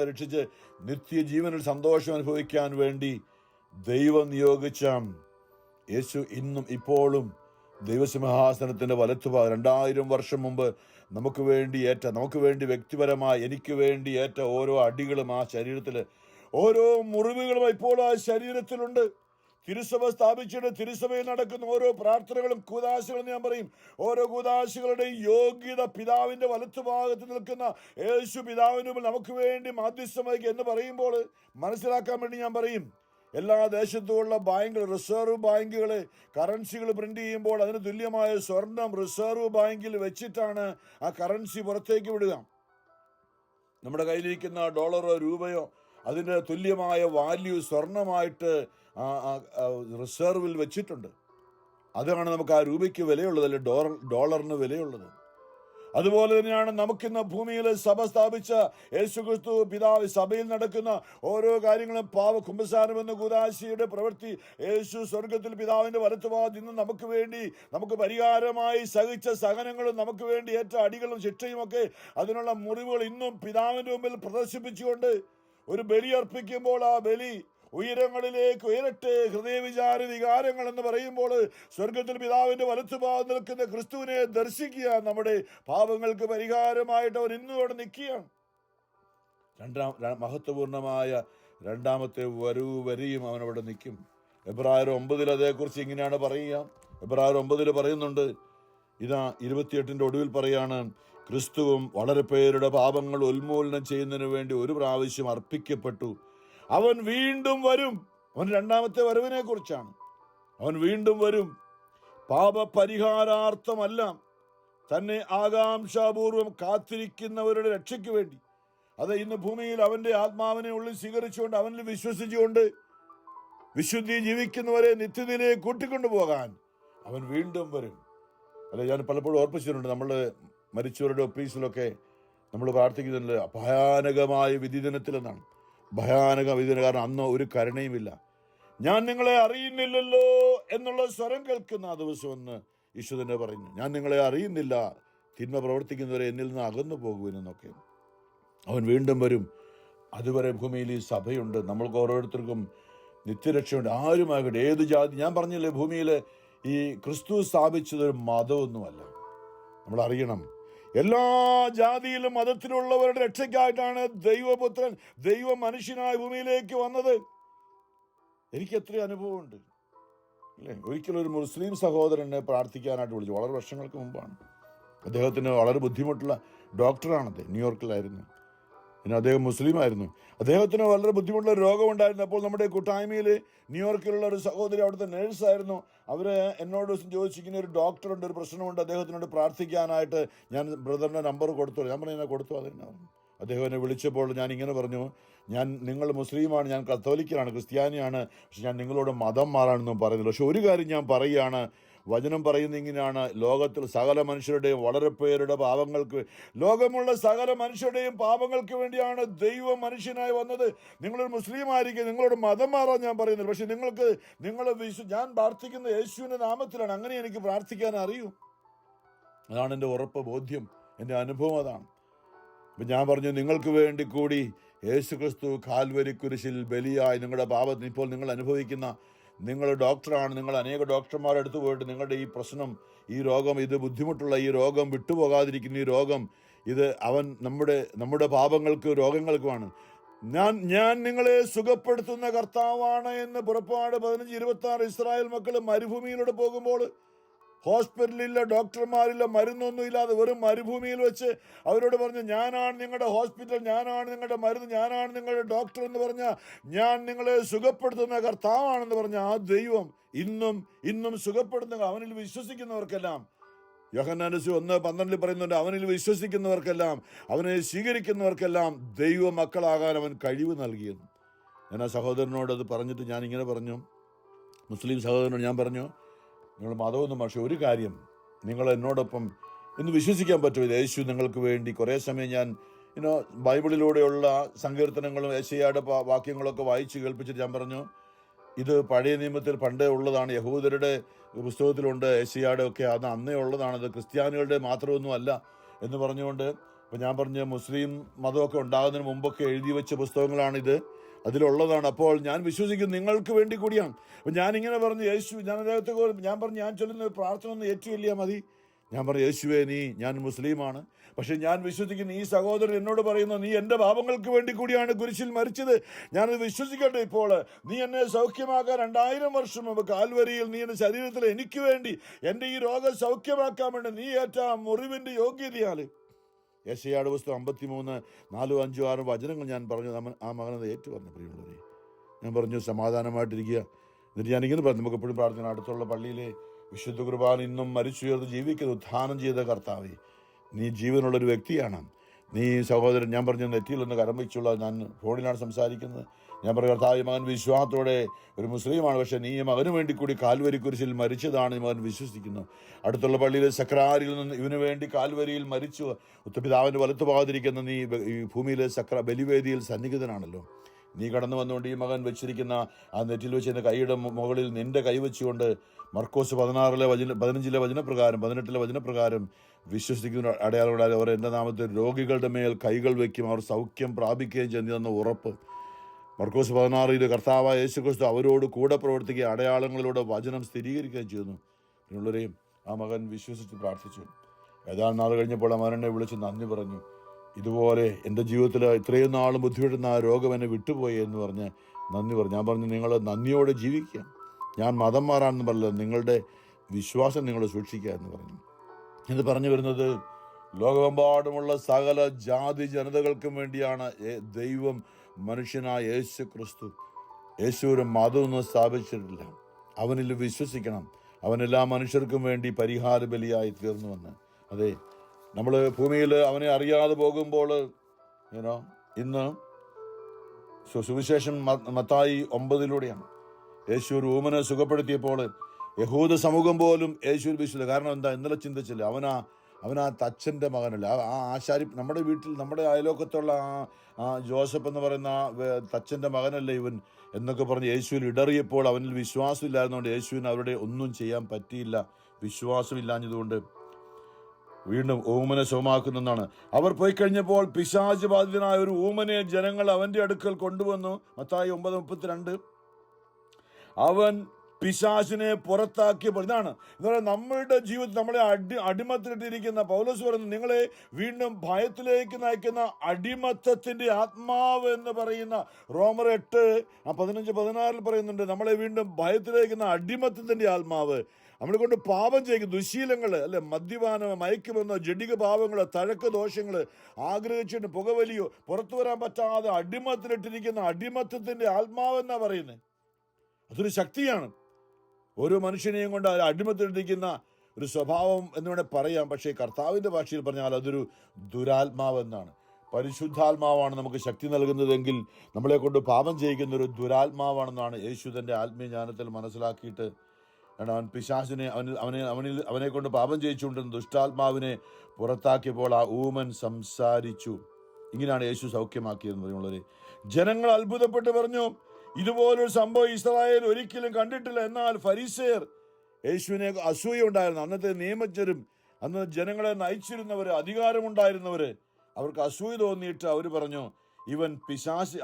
രക്ഷിച്ച് നിത്യജീവനിൽ സന്തോഷം അനുഭവിക്കാൻ വേണ്ടി ദൈവം നിയോഗിച്ച യേശു ഇന്നും ഇപ്പോഴും ദൈവസിംഹാസനത്തിന്റെ വലത്തുഭാഗം 2000 വർഷം മുമ്പ് നമുക്ക് വേണ്ടി വ്യക്തിപരമായി എനിക്ക് വേണ്ടി ഏറ്റ ഓരോ അടികളും ആ ശരീരത്തിൽ, ഓരോ മുറിവുകളും ഇപ്പോൾ ആ ശരീരത്തിലുണ്ട്. തിരുസഭ സ്ഥാപിച്ചിട്ട് തിരുസഭയിൽ നടക്കുന്ന ഓരോ പ്രാർത്ഥനകളും കൂദാശകളും ഞാൻ പറയും. ഓരോ കൂദാശകളുടെയും യോഗ്യത പിതാവിന്റെ വലത്തുഭാഗത്ത് നിൽക്കുന്ന യേശു പിതാവിന് മുമ്പിൽ നമുക്ക് വേണ്ടി മാധ്യസ്ഥം വഹിക്കുക എന്ന് പറയുമ്പോൾ മനസ്സിലാക്കാൻ വേണ്ടി ഞാൻ പറയും. എല്ലാ ദേശത്തുമുള്ള ബാങ്കുകൾ, റിസർവ് ബാങ്കുകൾ കറൻസികൾ പ്രിന്റ് ചെയ്യുമ്പോൾ അതിന് തുല്യമായ സ്വർണം റിസർവ് ബാങ്കിൽ വെച്ചിട്ടാണ് ആ കറൻസി പുറത്തേക്ക് വിടുക. നമ്മുടെ കയ്യിലിരിക്കുന്ന ഡോളറോ രൂപയോ അതിന് തുല്യമായ വാല്യൂ സ്വർണമായിട്ട് റിസർവിൽ വെച്ചിട്ടുണ്ട്. അതാണ് നമുക്ക് ആ രൂപയ്ക്ക് വിലയുള്ളത്, അല്ലെ ഡോളറിന് വിലയുള്ളത്. അതുപോലെ തന്നെയാണ് നമുക്കിന്ന് ഭൂമിയിൽ സഭ സ്ഥാപിച്ച യേശുക്രിസ്തു പിതാവ് സഭയിൽ നടക്കുന്ന ഓരോ കാര്യങ്ങളും കുമ്പസാരം എന്ന കൂദാശയുടെ പ്രവൃത്തി യേശു സ്വർഗത്തിൽ പിതാവിന്റെ വലത്തുഭാഗത്ത് ഇന്ന് നമുക്ക് പരിഹാരമായി സഹിച്ച സഹനങ്ങളും നമുക്ക് വേണ്ടി ഏറ്റ അടികളും ശിക്ഷയും ഒക്കെ അതിനുള്ള മുറിവുകൾ ഇന്നും പിതാവിന്റെ മുമ്പിൽ പ്രദർശിപ്പിച്ചുകൊണ്ട് ഒരു ബലി അർപ്പിക്കുമ്പോൾ ആ ബലി ഉയരങ്ങളിലേക്ക് ഉയരട്ടെ. വികാരങ്ങൾ എന്ന് പറയുമ്പോൾ സ്വർഗത്തിൽ പിതാവിന്റെ വലത്തുഭാഗം നിൽക്കുന്ന ക്രിസ്തുവിനെ ദർശിക്കുക. നമ്മുടെ പാപങ്ങൾക്ക് പരിഹാരമായിട്ട് അവൻ ഇന്നും അവിടെ നിൽക്കുകയാണ്. മഹത്വപൂർണമായ രണ്ടാമത്തെ വരെയും അവൻ അവിടെ നിൽക്കും. എബ്രായർ 9 അതേക്കുറിച്ച് ഇങ്ങനെയാണ് പറയുക. എബ്രായർ 9 പറയുന്നുണ്ട്, ഇതാ 28 ഒടുവിൽ പറയാണ്, ക്രിസ്തുവും വളരെ പേരുടെ പാപങ്ങൾ ഉന്മൂലനം ചെയ്യുന്നതിന് വേണ്ടി ഒരു പ്രാവശ്യം അർപ്പിക്കപ്പെട്ടു. അവൻ വീണ്ടും വരും. അവൻ രണ്ടാമത്തെ വരവിനെ കുറിച്ചാണ്. അവൻ വീണ്ടും വരും. പാപപരിഹാരാർത്ഥമല്ല, തന്നെ ആകാംക്ഷാപൂർവം കാത്തിരിക്കുന്നവരുടെ രക്ഷയ്ക്ക് വേണ്ടി. അത് ഇന്ന് ഭൂമിയിൽ അവന്റെ ആത്മാവിനെ ഉള്ളിൽ സ്വീകരിച്ചുകൊണ്ട് അവനിൽ വിശ്വസിച്ചുകൊണ്ട് വിശുദ്ധി ജീവിക്കുന്നവരെ നിത്യതയിലേക്ക് കൂട്ടിക്കൊണ്ടുപോകാൻ അവൻ വീണ്ടും വരും. അല്ലെ, ഞാൻ പലപ്പോഴും ഓർപ്പിച്ചിട്ടുണ്ട്, നമ്മൾ മരിച്ചവരുടെ ഓഫീസിലൊക്കെ നമ്മൾ പ്രാർത്ഥിക്കുന്നില്ല ഭയാനകമായ വിധി ദിനത്തിലെന്നാണ്. ഭയാനക വിധി, കാരണം അന്ന് ഒരു കരുണയുമില്ല. ഞാൻ നിങ്ങളെ അറിയുന്നില്ലല്ലോ എന്നുള്ള സ്വരം കേൾക്കുന്ന ആ ദിവസം ഒന്ന് ഈശോ തന്നെ പറയുന്നു, ഞാൻ നിങ്ങളെ അറിയുന്നില്ല, തിന്മ പ്രവർത്തിക്കുന്നവരെ എന്നിൽ നിന്ന് അകന്നു പോകുവിനെന്നൊക്കെ. അവൻ വീണ്ടും വരും, അതുവരെ ഭൂമിയിൽ ഈ സഭയുണ്ട്, നമ്മൾക്ക് ഓരോരുത്തർക്കും നിത്യരക്ഷയുണ്ട്. ആരുമാകട്ടെ, ഏത് ജാതി, ഞാൻ പറഞ്ഞില്ലേ, ഭൂമിയിൽ ഈ ക്രിസ്തു സ്ഥാപിച്ചതൊരു മതമൊന്നുമല്ല. നമ്മൾ അറിയണം, എല്ലാ ജാതിയിലും മതത്തിലുള്ളവരുടെ രക്ഷയ്ക്കായിട്ടാണ് ദൈവപുത്രൻ, ദൈവ മനുഷ്യനായ ഭൂമിയിലേക്ക് വന്നത്. എനിക്ക് എത്രയോ അനുഭവമുണ്ട് അല്ലേ. ഒരിക്കലും ഒരു മുസ്ലിം സഹോദരനെ പ്രാർത്ഥിക്കാനായിട്ട് വിളിച്ചു, വളരെ വർഷങ്ങൾക്ക് മുമ്പാണ്. അദ്ദേഹത്തിന് വളരെ ബുദ്ധിമുട്ടുള്ള ഡോക്ടറാണത്, ന്യൂയോർക്കിലായിരുന്നു. പിന്നെ അദ്ദേഹം മുസ്ലിം ആയിരുന്നു. അദ്ദേഹത്തിന് വളരെ ബുദ്ധിമുട്ടുള്ള രോഗമുണ്ടായിരുന്നു. അപ്പോൾ നമ്മുടെ കൂട്ടായ്മയിൽ ന്യൂയോർക്കിലുള്ള ഒരു സഹോദരി, അവിടുത്തെ നേഴ്സായിരുന്നു, അവർ എന്നോട് ചോദിച്ചിരിക്കുന്ന ഒരു ഡോക്ടറുണ്ട്, ഒരു പ്രശ്നമുണ്ട്, അദ്ദേഹത്തിനോട് പ്രാർത്ഥിക്കാനായിട്ട് ഞാൻ ബ്രദറിൻ്റെ നമ്പർ കൊടുത്തു. ഞാൻ പറഞ്ഞു, കൊടുത്തു. അതിനെ അദ്ദേഹം എന്നെ വിളിച്ചപ്പോൾ ഞാൻ ഇങ്ങനെ പറഞ്ഞു, നിങ്ങൾ മുസ്ലിമാണ്, ഞാൻ കത്തോലിക്കനാണ്, ക്രിസ്ത്യാനിയാണ്, പക്ഷെ ഞാൻ നിങ്ങളോട് മതം മാറാനൊന്നും പറയുന്നില്ല. പക്ഷെ ഒരു കാര്യം ഞാൻ പറയുകയാണ്, വചനം പറയുന്ന ഇങ്ങനെയാണ്, ലോകത്തിൽ സകല മനുഷ്യരുടെയും വളരെ പേരുടെ പാപങ്ങൾക്ക്, ലോകമുള്ള സകല മനുഷ്യരുടെയും പാപങ്ങൾക്ക് വേണ്ടിയാണ് ദൈവം മനുഷ്യനായി വന്നത്. നിങ്ങളൊരു മുസ്ലിം ആയിരിക്കും, നിങ്ങളോട് മതം മാറാൻ ഞാൻ പറയുന്നില്ല, പക്ഷെ ഞാൻ പ്രാർത്ഥിക്കുന്ന യേശുവിൻ്റെ നാമത്തിലാണ്, അങ്ങനെ എനിക്ക് പ്രാർത്ഥിക്കാൻ അറിയൂ. അതാണ് എൻ്റെ ഉറപ്പ്, ബോധ്യം, എൻ്റെ അനുഭവം അതാണ്. അപ്പം ഞാൻ പറഞ്ഞു, നിങ്ങൾക്ക് വേണ്ടി കൂടി യേശു ക്രിസ്തു കാൽവരി കുരിശിൽ ബലിയായി നിങ്ങളുടെ പാപത്തിന്, ഇപ്പോൾ നിങ്ങൾ അനുഭവിക്കുന്ന, നിങ്ങൾ ഡോക്ടറാണ്, നിങ്ങൾ അനേക ഡോക്ടർമാരെ അടുത്ത് പോയിട്ട് നിങ്ങളുടെ ഈ പ്രശ്നം, ഈ രോഗം, ഇത് ബുദ്ധിമുട്ടുള്ള ഈ രോഗം, വിട്ടുപോകാതിരിക്കുന്ന ഈ രോഗം, ഇത് നമ്മുടെ പാപങ്ങൾക്ക് രോഗങ്ങൾക്കുമാണ്. ഞാൻ നിങ്ങളെ സുഖപ്പെടുത്തുന്ന കർത്താവാണ് എന്ന് പുറപ്പാട് 15:26 ഇസ്രായേൽ മക്കൾ മരുഭൂമിയിലൂടെ പോകുമ്പോൾ, ഹോസ്പിറ്റലില്ല, ഡോക്ടർമാരില്ല, മരുന്നൊന്നും ഇല്ലാതെ വെറും മരുഭൂമിയിൽ വെച്ച് അവരോട് പറഞ്ഞു, ഞാനാണ് നിങ്ങളുടെ ഹോസ്പിറ്റൽ, ഞാനാണ് നിങ്ങളുടെ മരുന്ന്, ഞാനാണ് നിങ്ങളുടെ ഡോക്ടർ എന്ന് പറഞ്ഞ, ഞാൻ നിങ്ങളെ സുഖപ്പെടുത്തുന്ന കർത്താവാണെന്ന് പറഞ്ഞ ആ ദൈവം ഇന്നും സുഖപ്പെടുത്തുക. അവനിൽ വിശ്വസിക്കുന്നവർക്കെല്ലാം, യോഹന്നാൻ 1:12 പറയുന്നുണ്ട്, അവനിൽ വിശ്വസിക്കുന്നവർക്കെല്ലാം, അവനെ സ്വീകരിക്കുന്നവർക്കെല്ലാം ദൈവ മക്കളാകാൻ അവൻ കഴിവ് നൽകിയെന്ന്. ഞാൻ ആ സഹോദരനോട് അത് പറഞ്ഞിട്ട് ഞാൻ ഇങ്ങനെ പറഞ്ഞു, മുസ്ലിം സഹോദരനോട് ഞാൻ പറഞ്ഞു, നിങ്ങൾ മതമൊന്നും, പക്ഷേ ഒരു കാര്യം, നിങ്ങൾ എന്നോടൊപ്പം ഇന്ന് വിശ്വസിക്കാൻ പറ്റും, യേശു നിങ്ങൾക്ക് വേണ്ടി. കുറേ സമയം ഞാൻ ബൈബിളിലൂടെയുള്ള സങ്കീർത്തനങ്ങളും യേശയ്യായുടെ വാക്യങ്ങളൊക്കെ വായിച്ച് കേൾപ്പിച്ചിട്ട് ഞാൻ പറഞ്ഞു, ഇത് പഴയ നിയമത്തിൽ പണ്ടേ ഉള്ളതാണ്, യഹൂദരുടെ പുസ്തകത്തിലുണ്ട്, യേശയ്യായുടെ ഒക്കെ അത് അന്നേ ഉള്ളതാണ്, ഇത് ക്രിസ്ത്യാനികളുടെ മാത്രമൊന്നും അല്ല എന്ന് പറഞ്ഞുകൊണ്ട്. അപ്പം ഞാൻ പറഞ്ഞു, മുസ്ലിം മതമൊക്കെ ഉണ്ടാകുന്നതിന് മുമ്പൊക്കെ എഴുതി വെച്ച പുസ്തകങ്ങളാണിത്, അതിലുള്ളതാണ്. അപ്പോൾ ഞാൻ വിശ്വസിക്കുന്നു നിങ്ങൾക്ക് വേണ്ടി കൂടിയാണ്. അപ്പം ഞാനിങ്ങനെ പറഞ്ഞു, ഞാൻ അദ്ദേഹത്തെ ഞാൻ ചൊല്ലുന്ന പ്രാർത്ഥന ഒന്ന് ഏറ്റുചൊല്ലിയാൽ മതി. ഞാൻ പറഞ്ഞു, യേശുവേ, ഞാൻ മുസ്ലിമാണ്, പക്ഷെ ഞാൻ വിശ്വസിക്കുന്ന ഈ സഹോദരൻ എന്നോട് പറയുന്നു, നീ എൻ്റെ പാപങ്ങൾക്ക് വേണ്ടി കൂടിയാണ് കുരിശിൽ മരിച്ചത്, ഞാനത് വിശ്വസിക്കട്ടെ. ഇപ്പോൾ നീ എന്നെ സൗഖ്യമാക്കാൻ 2000 വർഷം മുമ്പ് കാൽവരിയിൽ നീ എൻ്റെ ശരീരത്തിൽ എനിക്ക് വേണ്ടി എൻ്റെ ഈ രോഗം സൗഖ്യമാക്കാൻ വേണ്ടി നീ ഏറ്റ മുറിവിൻ്റെ യോഗ്യതയാൽ. യെശയ്യായുടെ പുസ്തകം 53, 4, 5, 6 വചനങ്ങൾ ഞാൻ പറഞ്ഞു. ആ മകനത് ഏറ്റു പറഞ്ഞു. പ്രിയമുള്ളവരെ, ഞാൻ പറഞ്ഞു, സമാധാനമായിട്ടിരിക്കുക. എന്നിട്ട് ഞാനിങ്ങനെ പറഞ്ഞു, നമുക്ക് എപ്പോഴും പ്രാർത്ഥന, അടുത്തുള്ള പള്ളിയിലെ വിശുദ്ധ കുർബാന ഇന്നും മരിച്ചുയർന്ന് ജീവിക്കുന്ന ഉത്ഥാനം ചെയ്ത കർത്താവേ, നീ ജീവനുള്ളൊരു വ്യക്തിയാണ്. നീ സഹോദരൻ, ഞാൻ പറഞ്ഞു, നെറ്റിയിലൊന്ന് കരം വെച്ചുള്ള, ഞാൻ ഫോണിലാണ് സംസാരിക്കുന്നത്. ഞാൻ പറഞ്ഞു, കർത്താവ്, മകൻ വിശ്വാസത്തോടെ ഒരു മുസ്ലിമാണ്, പക്ഷേ നീ മകന് വേണ്ടി കൂടി കാൽവരി കുരിശിൽ മരിച്ചതാണ് മകൻ വിശ്വസിക്കുന്നു. അടുത്തുള്ള പള്ളിയിലെ സക്രാരിയിൽ നിന്ന് ഇവന് വേണ്ടി കാൽവരിയിൽ മരിച്ചു ഉത്തപിതാവിൻ്റെ വലത്ത് ഭാഗത്തിരിക്കുന്ന നീ ഈ ഭൂമിയിലെ ബലിവേദിയിൽ സന്നിഹിതനാണല്ലോ. നീ കടന്നു വന്നുകൊണ്ട് ഈ മകൻ വെച്ചിരിക്കുന്ന ആ നെറ്റിൽ വെച്ചിരുന്ന കൈയുടെ മുകളിൽ നിന്റെ കൈ വെച്ചുകൊണ്ട് മർക്കോസ് 15 വചനപ്രകാരം 18 വചനപ്രകാരം വിശ്വസിക്കുന്ന അടയാളങ്ങളാൽ അവർ എൻ്റെ നാമത്തിൽ രോഗികളുടെ മേൽ കൈകൾ വയ്ക്കും, അവർ സൗഖ്യം പ്രാപിക്കുകയും ചെയ്യുന്ന ഉറപ്പ്. മർക്കോസ് 16 കർത്താവായ യേശുക്രിസ്തു അവരോട് കൂടെ പ്രവർത്തിക്കുക, അടയാളങ്ങളിലൂടെ വചനം സ്ഥിരീകരിക്കുകയും ചെയ്യുന്നു. പിന്നുള്ളവരെയും ആ മകൻ വിശ്വസിച്ച് പ്രാർത്ഥിച്ചു. ഏതാനും നാൾ കഴിഞ്ഞപ്പോൾ ആ മകനെ വിളിച്ച് നന്ദി പറഞ്ഞു. ഇതുപോലെ എൻ്റെ ജീവിതത്തിൽ ഇത്രയും നാളും ബുദ്ധിമുട്ടുന്ന ആ രോഗം എന്നെ വിട്ടുപോയി എന്ന് പറഞ്ഞ് നന്ദി പറഞ്ഞു. ഞാൻ പറഞ്ഞു, നിങ്ങൾ നന്ദിയോടെ ജീവിക്കുക, ഞാൻ മതം മാറാമെന്ന് പറഞ്ഞത്, നിങ്ങളുടെ വിശ്വാസം നിങ്ങൾ സൂക്ഷിക്കുക എന്ന് പറഞ്ഞു. ഇത് പറഞ്ഞു വരുന്നത്, ലോകമെമ്പാടുമുള്ള സകല ജാതി ജനതകൾക്കും വേണ്ടിയാണ് ദൈവം മനുഷ്യനായ യേശു ക്രിസ്തു. യേശു ഒരു മതമൊന്നും സ്ഥാപിച്ചിട്ടില്ല, അവനിൽ വിശ്വസിക്കണം. അവൻ എല്ലാ മനുഷ്യർക്കും വേണ്ടി പരിഹാര ബലിയായി തീർന്നുവെന്ന്. അതെ, നമ്മൾ ഭൂമിയിൽ അവനെ അറിയാതെ പോകുമ്പോൾ ഇന്ന് സുവിശേഷം മത്തായി 9 യേശു ഒരു ഊമനെ സുഖപ്പെടുത്തിയപ്പോൾ യഹൂദ സമൂഹം പോലും യേശുവിൽ വിശ്വസിച്ചു. കാരണം എന്താ? ഇന്നലെ ചിന്തിച്ചില്ല, അവനാ തച്ചൻ്റെ മകനല്ല, ആ ആശാരി, നമ്മുടെ വീട്ടിൽ നമ്മുടെ അയലോക്കത്തുള്ള ആ ജോസഫ് എന്ന് പറയുന്ന തച്ചൻ്റെ മകനല്ലേ ഇവൻ എന്നൊക്കെ പറഞ്ഞ് യേശുവിൽ ഇടറിയപ്പോൾ അവനിൽ വിശ്വാസമില്ലായിരുന്നുകൊണ്ട് യേശുവിന് അവരുടെ ഒന്നും ചെയ്യാൻ പറ്റിയില്ല. വിശ്വാസമില്ലാഞ്ഞതുകൊണ്ട് വീണ്ടും ഊമനെ ശവമാക്കുന്നെന്നാണ്. അവർ പോയി കഴിഞ്ഞപ്പോൾ പിശാച് ബാധിതനായ ഒരു ഊമനെ ജനങ്ങൾ അവന്റെ അടുക്കൽ കൊണ്ടുവന്നു. മത്തായി 9:32. അവൻ പിശാചിനെ പുറത്താക്കിയപ്പോൾ ഇതാണ് നമ്മളുടെ ജീവിതത്തിൽ നമ്മളെ അടിമത്തിലിട്ടിരിക്കുന്ന പൗലോസ് പറയുന്നത്, നിങ്ങളെ വീണ്ടും ഭയത്തിലേക്ക് നയിക്കുന്ന അടിമത്തത്തിന്റെ ആത്മാവ് എന്ന് പറയുന്ന റോമർ 8:15-16 പറയുന്നുണ്ട്. നമ്മളെ വീണ്ടും ഭയത്തിലേക്ക് അടിമത്തത്തിന്റെ ആത്മാവ് നമ്മളെ കൊണ്ട് പാപം ചെയ്യിക്കും. ദുശീലങ്ങൾ, അല്ലെ, മദ്യപാനം, മയക്കുമെന്നോ, ജഡിക പാപങ്ങളോ, തഴക്ക ദോഷങ്ങൾ, ആഗ്രഹിച്ചിട്ട് പുകവലിയോ, പുറത്തു വരാൻ പറ്റാതെ അടിമത്തിലിട്ടിരിക്കുന്ന അടിമത്തത്തിന്റെ ആത്മാവെന്നാ പറയുന്നത്. അതൊരു ശക്തിയാണ്. ഓരോ മനുഷ്യനെയും കൊണ്ട് അടിമത്തിലിരിക്കുന്ന ഒരു സ്വഭാവം എന്ന് വേണേൽ പറയാം. പക്ഷേ കർത്താവിൻ്റെ ഭാഷയിൽ പറഞ്ഞാൽ അതൊരു ദുരാത്മാവെന്നാണ്. പരിശുദ്ധാത്മാവാണ് നമുക്ക് ശക്തി നൽകുന്നതെങ്കിൽ നമ്മളെ കൊണ്ട് പാപം ചെയ്യിക്കുന്ന ഒരു ദുരാത്മാവാണെന്നാണ് യേശു തൻ്റെ ആത്മീയ ജ്ഞാനത്തിൽ മനസ്സിലാക്കിയിട്ട് അവൻ പിശാചിനെ അവനെ കൊണ്ട് പാപം ചെയ്യിച്ചുകൊണ്ടിരുന്ന ദുഷ്ടാത്മാവിനെ പുറത്താക്കിയപ്പോൾ ആ ഊമൻ സംസാരിച്ചു. ഇങ്ങനെയാണ് യേശു സൗഖ്യമാക്കിയതെന്ന് പറയുന്നത്. ജനങ്ങൾ അത്ഭുതപ്പെട്ട് പറഞ്ഞു, ഇതുപോലൊരു സംഭവം ഇസ്രായേൽ ഒരിക്കലും കണ്ടിട്ടില്ല. എന്നാൽ ഫരീസയർ, യേശുവിനെ അസൂയ ഉണ്ടായിരുന്നു, അന്നത്തെ നിയമജ്ഞരും അന്ന് ജനങ്ങളെ നയിച്ചിരുന്നവർ, അധികാരമുണ്ടായിരുന്നവർ, അവർക്ക് അസൂയ തോന്നിയിട്ട് അവർ പറഞ്ഞു,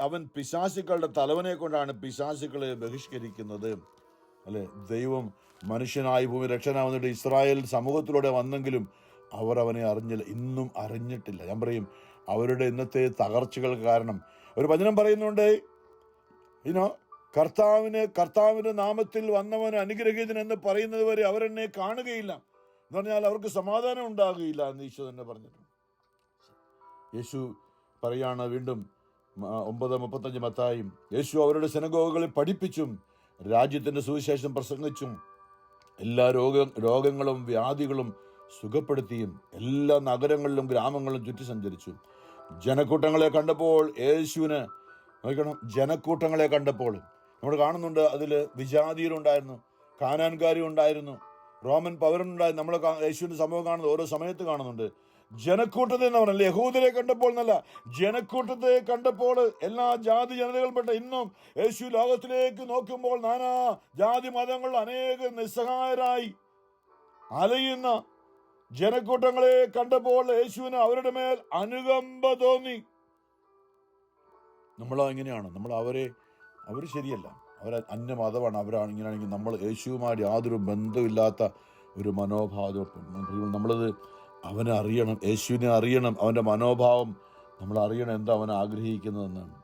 അവൻ പിശാചുക്കളുടെ തലവനെ കൊണ്ടാണ് പിശാചുക്കളെ ബഹിഷ്കരിക്കുന്നത്. അല്ലെ, ദൈവം മനുഷ്യനായി ഭൂമി രക്ഷനാവുന്നിട്ട് ഇസ്രായേൽ സമൂഹത്തിലൂടെ വന്നെങ്കിലും അവർ അവനെ അറിഞ്ഞില്ല, ഇന്നും അറിഞ്ഞിട്ടില്ല. ഞാൻ പറയും, അവരുടെ ഇന്നത്തെ തകർച്ചകൾക്ക് കാരണം ഒരു വചനം പറയുന്നുണ്ട്, കർത്താവിന്റെ നാമത്തിൽ വന്നവൻ അനുഗ്രഹീതൻ എന്ന് പറയുന്നത് വരെ അവരെന്നെ കാണുകയില്ല എന്ന് പറഞ്ഞാൽ അവർക്ക് സമാധാനം ഉണ്ടാകുകയില്ല എന്ന് ഈശോ തന്നെ പറഞ്ഞിട്ടുണ്ട്. യേശു പറയാണ് വീണ്ടും 9:35 മത്തായിയും, യേശു അവരുടെ സിനഗോഗുകളിൽ പഠിപ്പിച്ചും രാജ്യത്തിന്റെ സുവിശേഷം പ്രസംഗിച്ചും എല്ലാ രോഗങ്ങളും വ്യാധികളും സുഖപ്പെടുത്തിയും എല്ലാ നഗരങ്ങളിലും ഗ്രാമങ്ങളിലും ചുറ്റി സഞ്ചരിച്ചു. ജനക്കൂട്ടങ്ങളെ കണ്ടപ്പോൾ യേശുവിന് ജനക്കൂട്ടങ്ങളെ കണ്ടപ്പോൾ നമ്മൾ കാണുന്നുണ്ട്, അതിൽ വിജാതിയരുണ്ടായിരുന്നു, കാനാൻകാരും ഉണ്ടായിരുന്നു, റോമൻ പൗരനുണ്ടായിരുന്നു. നമ്മൾ യേശുവിന്റെ സംഭവം കാണുന്നത് ഓരോ സമയത്ത് കാണുന്നുണ്ട്. ജനക്കൂട്ടത്തെ എന്ന് പറഞ്ഞാൽ യഹൂദരെ കണ്ടപ്പോൾ എന്നല്ല, ജനക്കൂട്ടത്തെ കണ്ടപ്പോൾ എല്ലാ ജാതി ജനതകൾപ്പെട്ട ഇന്നും യേശു ലോകത്തിലേക്ക് നോക്കുമ്പോൾ നാനാ ജാതി മതങ്ങൾ അനേക നിസ്സഹായരായി അലയുന്ന ജനക്കൂട്ടങ്ങളെ കണ്ടപ്പോൾ യേശുവിന് അവരുടെ മേൽ അനുകമ്പ തോന്നി. നമ്മൾ എങ്ങനെയാണ്? അവർ ശരിയല്ല, അവർ അന്യമതമാണ്, അവരാണ് ഇങ്ങനെയാണെങ്കിൽ നമ്മൾ യേശുവുമായി യാതൊരു ബന്ധമില്ലാത്ത ഒരു മനോഭാവം. നമ്മളത് അവനെ അറിയണം, യേശുവിനെ അറിയണം, അവൻ്റെ മനോഭാവം നമ്മൾ അറിയണം, എന്താ അവൻ ആഗ്രഹിക്കുന്നതെന്നാണ്.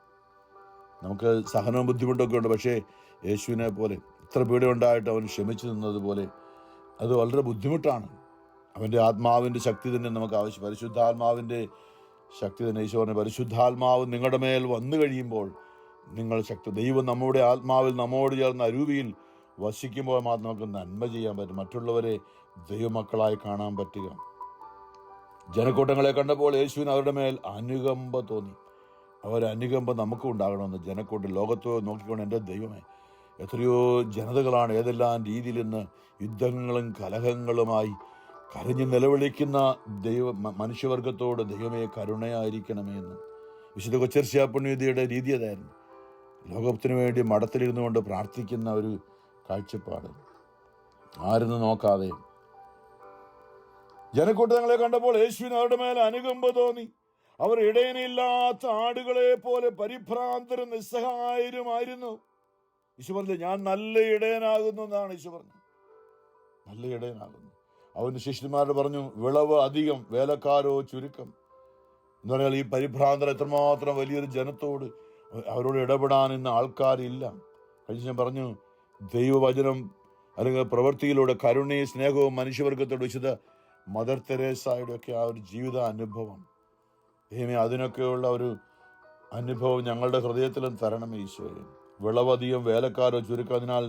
നമുക്ക് സഹനവും ബുദ്ധിമുട്ടൊക്കെ ഉണ്ട്, പക്ഷേ യേശുവിനെ പോലെ ഇത്ര പീഡയുണ്ടായിട്ട് അവൻ ക്ഷമിച്ചു നിന്നതുപോലെ അത് വളരെ ബുദ്ധിമുട്ടാണ്. അവൻ്റെ ആത്മാവിൻ്റെ ശക്തി തന്നെ നമുക്ക് ആവശ്യം, പരിശുദ്ധാത്മാവിൻ്റെ ശക്തി തന്നെ. ഈശോ പറഞ്ഞ പരിശുദ്ധാത്മാവ് നിങ്ങളുടെ മേൽ വന്നു കഴിയുമ്പോൾ നിങ്ങൾ ശക്തി, ദൈവം നമ്മുടെ ആത്മാവിൽ നമ്മോട് ചേർന്ന അരൂപിയിൽ വസിക്കുമ്പോൾ മാത്രം നമുക്ക് നന്മ ചെയ്യാൻ പറ്റും, മറ്റുള്ളവരെ ദൈവമക്കളായി കാണാൻ പറ്റുക. ജനക്കൂട്ടങ്ങളെ കണ്ടപ്പോൾ യേശുവിന് അവരുടെ മേൽ അനുകമ്പ തോന്നി. അനുകമ്പ നമുക്കും ഉണ്ടാകണമെന്ന് ജനക്കൂട്ടം ലോകത്തോ നോക്കിക്കൊണ്ട്, എൻ്റെ ദൈവമേ, എത്രയോ ജനതകളാണ് ഏതെല്ലാം രീതിയിൽ ഇന്ന് യുദ്ധങ്ങളും കലഹങ്ങളുമായി കരഞ്ഞ് നിലവിളിക്കുന്ന മനുഷ്യവർഗത്തോട് ദൈവമേ കരുണയായിരിക്കണമേ എന്ന്. വിശുദ്ധ കൊച്ചർശ്യാപുണ്യതയുടെ രീതി അതായിരുന്നു. ലോകത്തിന് വേണ്ടി മഠത്തിലിരുന്നു കൊണ്ട് പ്രാർത്ഥിക്കുന്ന ഒരു കാഴ്ചപ്പാട്, ആരെന്ന് നോക്കാതെ. ജനക്കൂട്ടങ്ങളെ കണ്ടപ്പോൾ യേശുവിന് അവരുടെ മേലെ അനുകമ്പ തോന്നി. അവർ ഇടയനില്ലാത്ത ആടുകളെ പോലെ പരിഭ്രാന്തരും നിസ്സഹായരുമായിരുന്നു. യേശു പറഞ്ഞു, ഞാൻ നല്ല ഇടയനാകുന്നു എന്നാണ് യേശു പറഞ്ഞത്. നല്ല ഇടയനാകുന്നു. അവൻ്റെ ശിഷ്യന്മാരോട് പറഞ്ഞു, വിളവ് അധികം, വേലക്കാരോ ചുരുക്കം എന്ന് പറഞ്ഞാൽ ഈ പരിഭ്രാന്തർ എത്രമാത്രം വലിയൊരു ജനത്തോട് അവരോട് ഇടപെടാൻ ഇന്ന് ആൾക്കാരില്ല. കഴിഞ്ഞ ഞാൻ പറഞ്ഞു, ദൈവവചനം അല്ലെങ്കിൽ പ്രവൃത്തിയിലൂടെ കരുണയും സ്നേഹവും മനുഷ്യവർഗത്തോട് വിശുദ്ധ മദർ തെരേസയുടെ ഒക്കെ ആ ഒരു ജീവിത അനുഭവം, ദൈവമേ അതിനൊക്കെയുള്ള ഒരു അനുഭവം ഞങ്ങളുടെ ഹൃദയത്തിലും തരണമേ ഈശോയെ. വിളവധികം, വേലക്കാരോ ചുരുക്കം. അതിനാൽ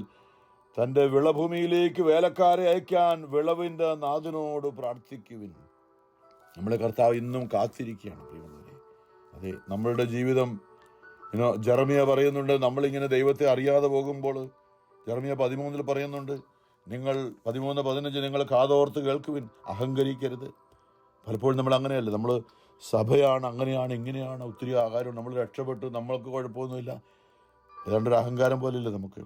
തൻ്റെ വിളഭൂമിയിലേക്ക് വേലക്കാരെ അയക്കാൻ വിളവിൻ്റെ നാഥനോട് പ്രാർത്ഥിക്കുവിൻ. നമ്മളെ കർത്താവ് ഇന്നും കാത്തിരിക്കുകയാണ് പ്രിയമുള്ളവരെ. അതെ, നമ്മളുടെ ജീവിതം ജെറമിയ പറയുന്നുണ്ട്, നമ്മളിങ്ങനെ ദൈവത്തെ അറിയാതെ പോകുമ്പോൾ, ജെറമിയ 13 പറയുന്നുണ്ട്, നിങ്ങൾ 13:15 നിങ്ങൾ കാതോർത്ത് കേൾക്കുവിൻ, അഹങ്കരിക്കരുത്. പലപ്പോഴും നമ്മൾ അങ്ങനെയല്ല, നമ്മൾ സഭയാണ്, അങ്ങനെയാണ്, ഇങ്ങനെയാണ്, ഒത്തിരി ആഹാരം, നമ്മൾ രക്ഷപ്പെട്ടു, നമ്മൾക്ക് കുഴപ്പമൊന്നുമില്ല, ഏതാണ്ടൊരു അഹങ്കാരം പോലെയില്ല നമുക്ക്.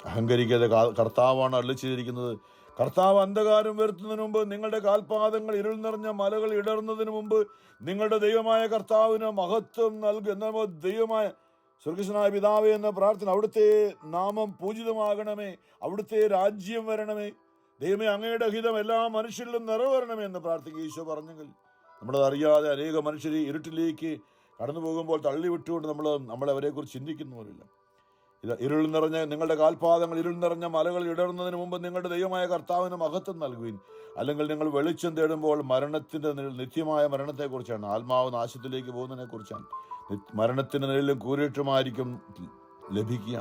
അഹങ്കരിക്കാതെ, കർത്താവാണ് അരുളി ചെയ്തിരിക്കുന്നത്, കർത്താവ് അന്ധകാരം വരുത്തുന്നതിന് മുമ്പ് നിങ്ങളുടെ കാൽപാദങ്ങൾ ഇരുൾ നിറഞ്ഞ മലകൾ ഇടർന്നതിന് മുമ്പ് നിങ്ങളുടെ ദൈവമായ കർത്താവിന് മഹത്വം നൽകുന്ന ദൈവമായ സ്വർഗസ്വനായ പിതാവേ എന്ന പ്രാർത്ഥന. അവിടുത്തെ നാമം പൂജിതമാകണമേ, അവിടുത്തെ രാജ്യം വരണമേ, ദൈവമേ അങ്ങയുടെ ഹിതം എല്ലാ മനുഷ്യരിലും നിറവേറണമേ എന്ന് പ്രാർത്ഥിക്കുക. ഈശോ പറഞ്ഞെങ്കിൽ നമ്മളത് അറിയാതെ അനേക മനുഷ്യർ ഇരുട്ടിലേക്ക് കടന്നു പോകുമ്പോൾ തള്ളിവിട്ടുകൊണ്ട് നമ്മളെ അവരെക്കുറിച്ച് ചിന്തിക്കുന്നവരില്ല. ഇത് ഇരുൾ നിറഞ്ഞ നിങ്ങളുടെ കാൽപാദങ്ങൾ ഇരുൾ നിറഞ്ഞ മലകൾ ഇടർന്നതിന് മുമ്പ് നിങ്ങളുടെ ദൈവമായ കർത്താവിന് മഹത്വം നൽകുവിൻ. അല്ലെങ്കിൽ നിങ്ങൾ വെളിച്ചം തേടുമ്പോൾ മരണത്തിന്റെ നിത്യമായ മരണത്തെക്കുറിച്ചാണ്, ആത്മാവ് നാശത്തിലേക്ക് പോകുന്നതിനെ കുറിച്ചാണ്. മരണത്തിന്റെ നിഴലും കൂരിട്ടുമായിരിക്കും ലഭിക്കുക.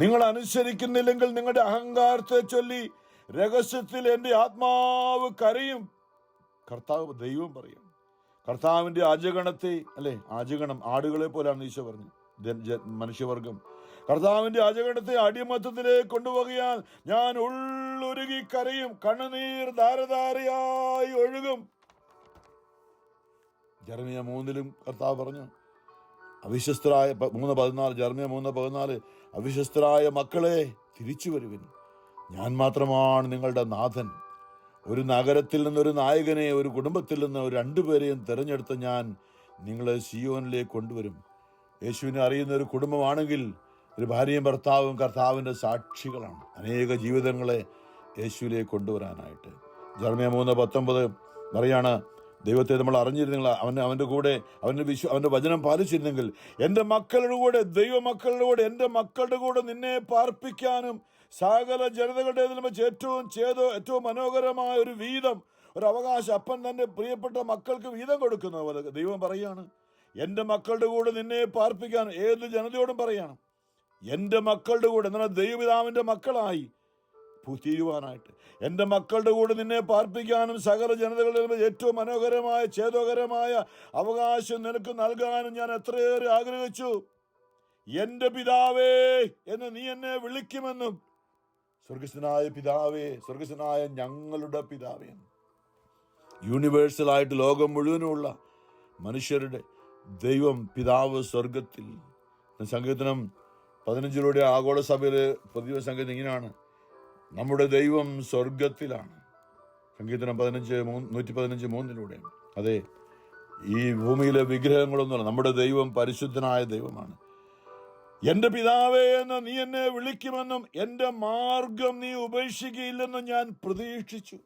നിങ്ങൾ അനുസരിക്കുന്നില്ലെങ്കിൽ നിങ്ങളുടെ അഹങ്കാരത്തെ ചൊല്ലി രഹസ്യത്തിൽ എൻ്റെ ആത്മാവ് കരയും. കർത്താവ് ദൈവം പറയും. കർത്താവിന്റെ അജഗണത്തെ, അല്ലെ, അജഗണം ആടുകളെ പോലാണ് ഈശോ പറഞ്ഞു. മനുഷ്യവർഗം കർത്താവിന്റെ അജഗണത്തെ അടിമത്തത്തിലേക്ക് കൊണ്ടുപോകിയാൽ ഞാൻ ഉള്ളൊരുകി കരയും, കണ്ണുനീർ ധാരധാരയായി ഒഴുകും. ജെറമ്യ 3 കർത്താവ് പറഞ്ഞു, അവിശ്വസ്തരായ 3:14, ജെറമ്യ 3:14, അവിശ്വസ്തരായ മക്കളെ തിരിച്ചു വരുവിൻ, ഞാൻ മാത്രമാണ് നിങ്ങളുടെ നാഥൻ. ഒരു നഗരത്തിൽ നിന്നൊരു നായകനെ, ഒരു കുടുംബത്തിൽ നിന്ന് 2 പേരെയും തിരഞ്ഞെടുത്ത് ഞാൻ നിങ്ങളെ സിയോനിലേക്ക് കൊണ്ടുവരും. യേശുവിനെ അറിയുന്ന ഒരു കുടുംബമാണെങ്കിൽ ഒരു ഭാര്യയും ഭർത്താവും കർത്താവിൻ്റെ സാക്ഷികളാണ്, അനേക ജീവിതങ്ങളെ യേശുവിലേക്ക് കൊണ്ടുവരാനായിട്ട്. ജെറമ്യ 3:19 പറയാണ്, ദൈവത്തെ നമ്മൾ അറിഞ്ഞിരുന്നെങ്കിൽ, അവൻ്റെ കൂടെ അവൻ്റെ വചനം പാലിച്ചിരുന്നെങ്കിൽ എൻ്റെ മക്കളുടെ കൂടെ, ദൈവമക്കളുടെ കൂടെ, എൻ്റെ മക്കളുടെ കൂടെ നിന്നെ പാർപ്പിക്കാനും സകല ജനതകളുടെ വെച്ച് ഏറ്റവും മനോഹരമായ ഒരു വീതം, ഒരു അവകാശം അപ്പൻ തൻ്റെ പ്രിയപ്പെട്ട മക്കൾക്ക് വീതം കൊടുക്കുന്ന പോലെ ദൈവം പറയാണ്, എൻ്റെ മക്കളുടെ കൂടെ നിന്നെ പാർപ്പിക്കാൻ. ഏത് ജനതയോടും പറയാണ്, എൻ്റെ മക്കളുടെ കൂടെ, എന്നാൽ ദൈവപിതാവിൻ്റെ മക്കളായി തീരുവാനായിട്ട്, എൻ്റെ മക്കളുടെ കൂടെ നിന്നെ പാർപ്പിക്കാനും സകല ജനതകളുടെ ഏറ്റവും മനോഹരമായ ചേതോകരമായ അവകാശം നിനക്ക് നൽകാനും ഞാൻ എത്രയേറെ ആഗ്രഹിച്ചു. എൻ്റെ പിതാവേ എന്ന് നീ എന്നെ വിളിക്കുമെന്നും, സ്വർഗസ്വനായ പിതാവേ, സ്വർഗസ്വനായ ഞങ്ങളുടെ പിതാവേ, യൂണിവേഴ്സലായിട്ട് ലോകം മുഴുവനുമുള്ള മനുഷ്യരുടെ ദൈവം പിതാവ് സ്വർഗത്തിൽ. സങ്കീർത്തനം 15 ആഗോള സഭയിലെ പ്രതിവ സങ്കീർത്തനം ഇങ്ങനെയാണ്, നമ്മുടെ ദൈവം സ്വർഗത്തിലാണ്. സങ്കീർത്തനം 115:3. അതെ, ഈ ഭൂമിയിലെ വിഗ്രഹങ്ങളൊന്നുമല്ല, നമ്മുടെ ദൈവം പരിശുദ്ധനായ ദൈവമാണ്. എൻ്റെ പിതാവേ എന്ന് നീ എന്നെ വിളിക്കുമെന്നും എൻ്റെ മാർഗം നീ ഉപേക്ഷിക്കുകയില്ലെന്നും ഞാൻ പ്രതീക്ഷിച്ചു.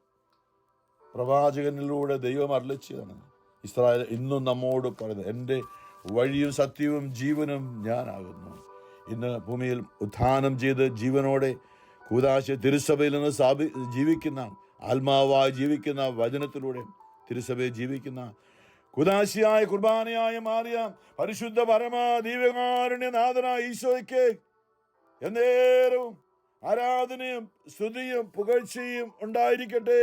പ്രവാചകനിലൂടെ ദൈവം അരുളിച്ചതാണ്. ഇസ്രായേൽ ഇന്നും നമ്മോട് പറയുന്നത്, എൻ്റെ വഴിയും സത്യവും ജീവനും ഞാനാകുന്നു. ഇന്ന് ഭൂമിയിൽ ഉത്ഥാനം ചെയ്ത് ജീവനോടെ കൂദാശ തിരുസഭയിൽ നിന്ന് ജീവിക്കുന്ന, ആത്മാവായി ജീവിക്കുന്ന, വചനത്തിലൂടെ തിരുസഭയെ ജീവിക്കുന്ന, കുദാശിയായ കുർബാനയായി മാറിയ പരിശുദ്ധ പരമ ദൈവകാരുണ്യനാഥനായ ഈശോയ്ക്ക് എന്നേരവും ആരാധനയും സ്തുതിയും പുകഴ്ചയും ഉണ്ടായിരിക്കട്ടെ.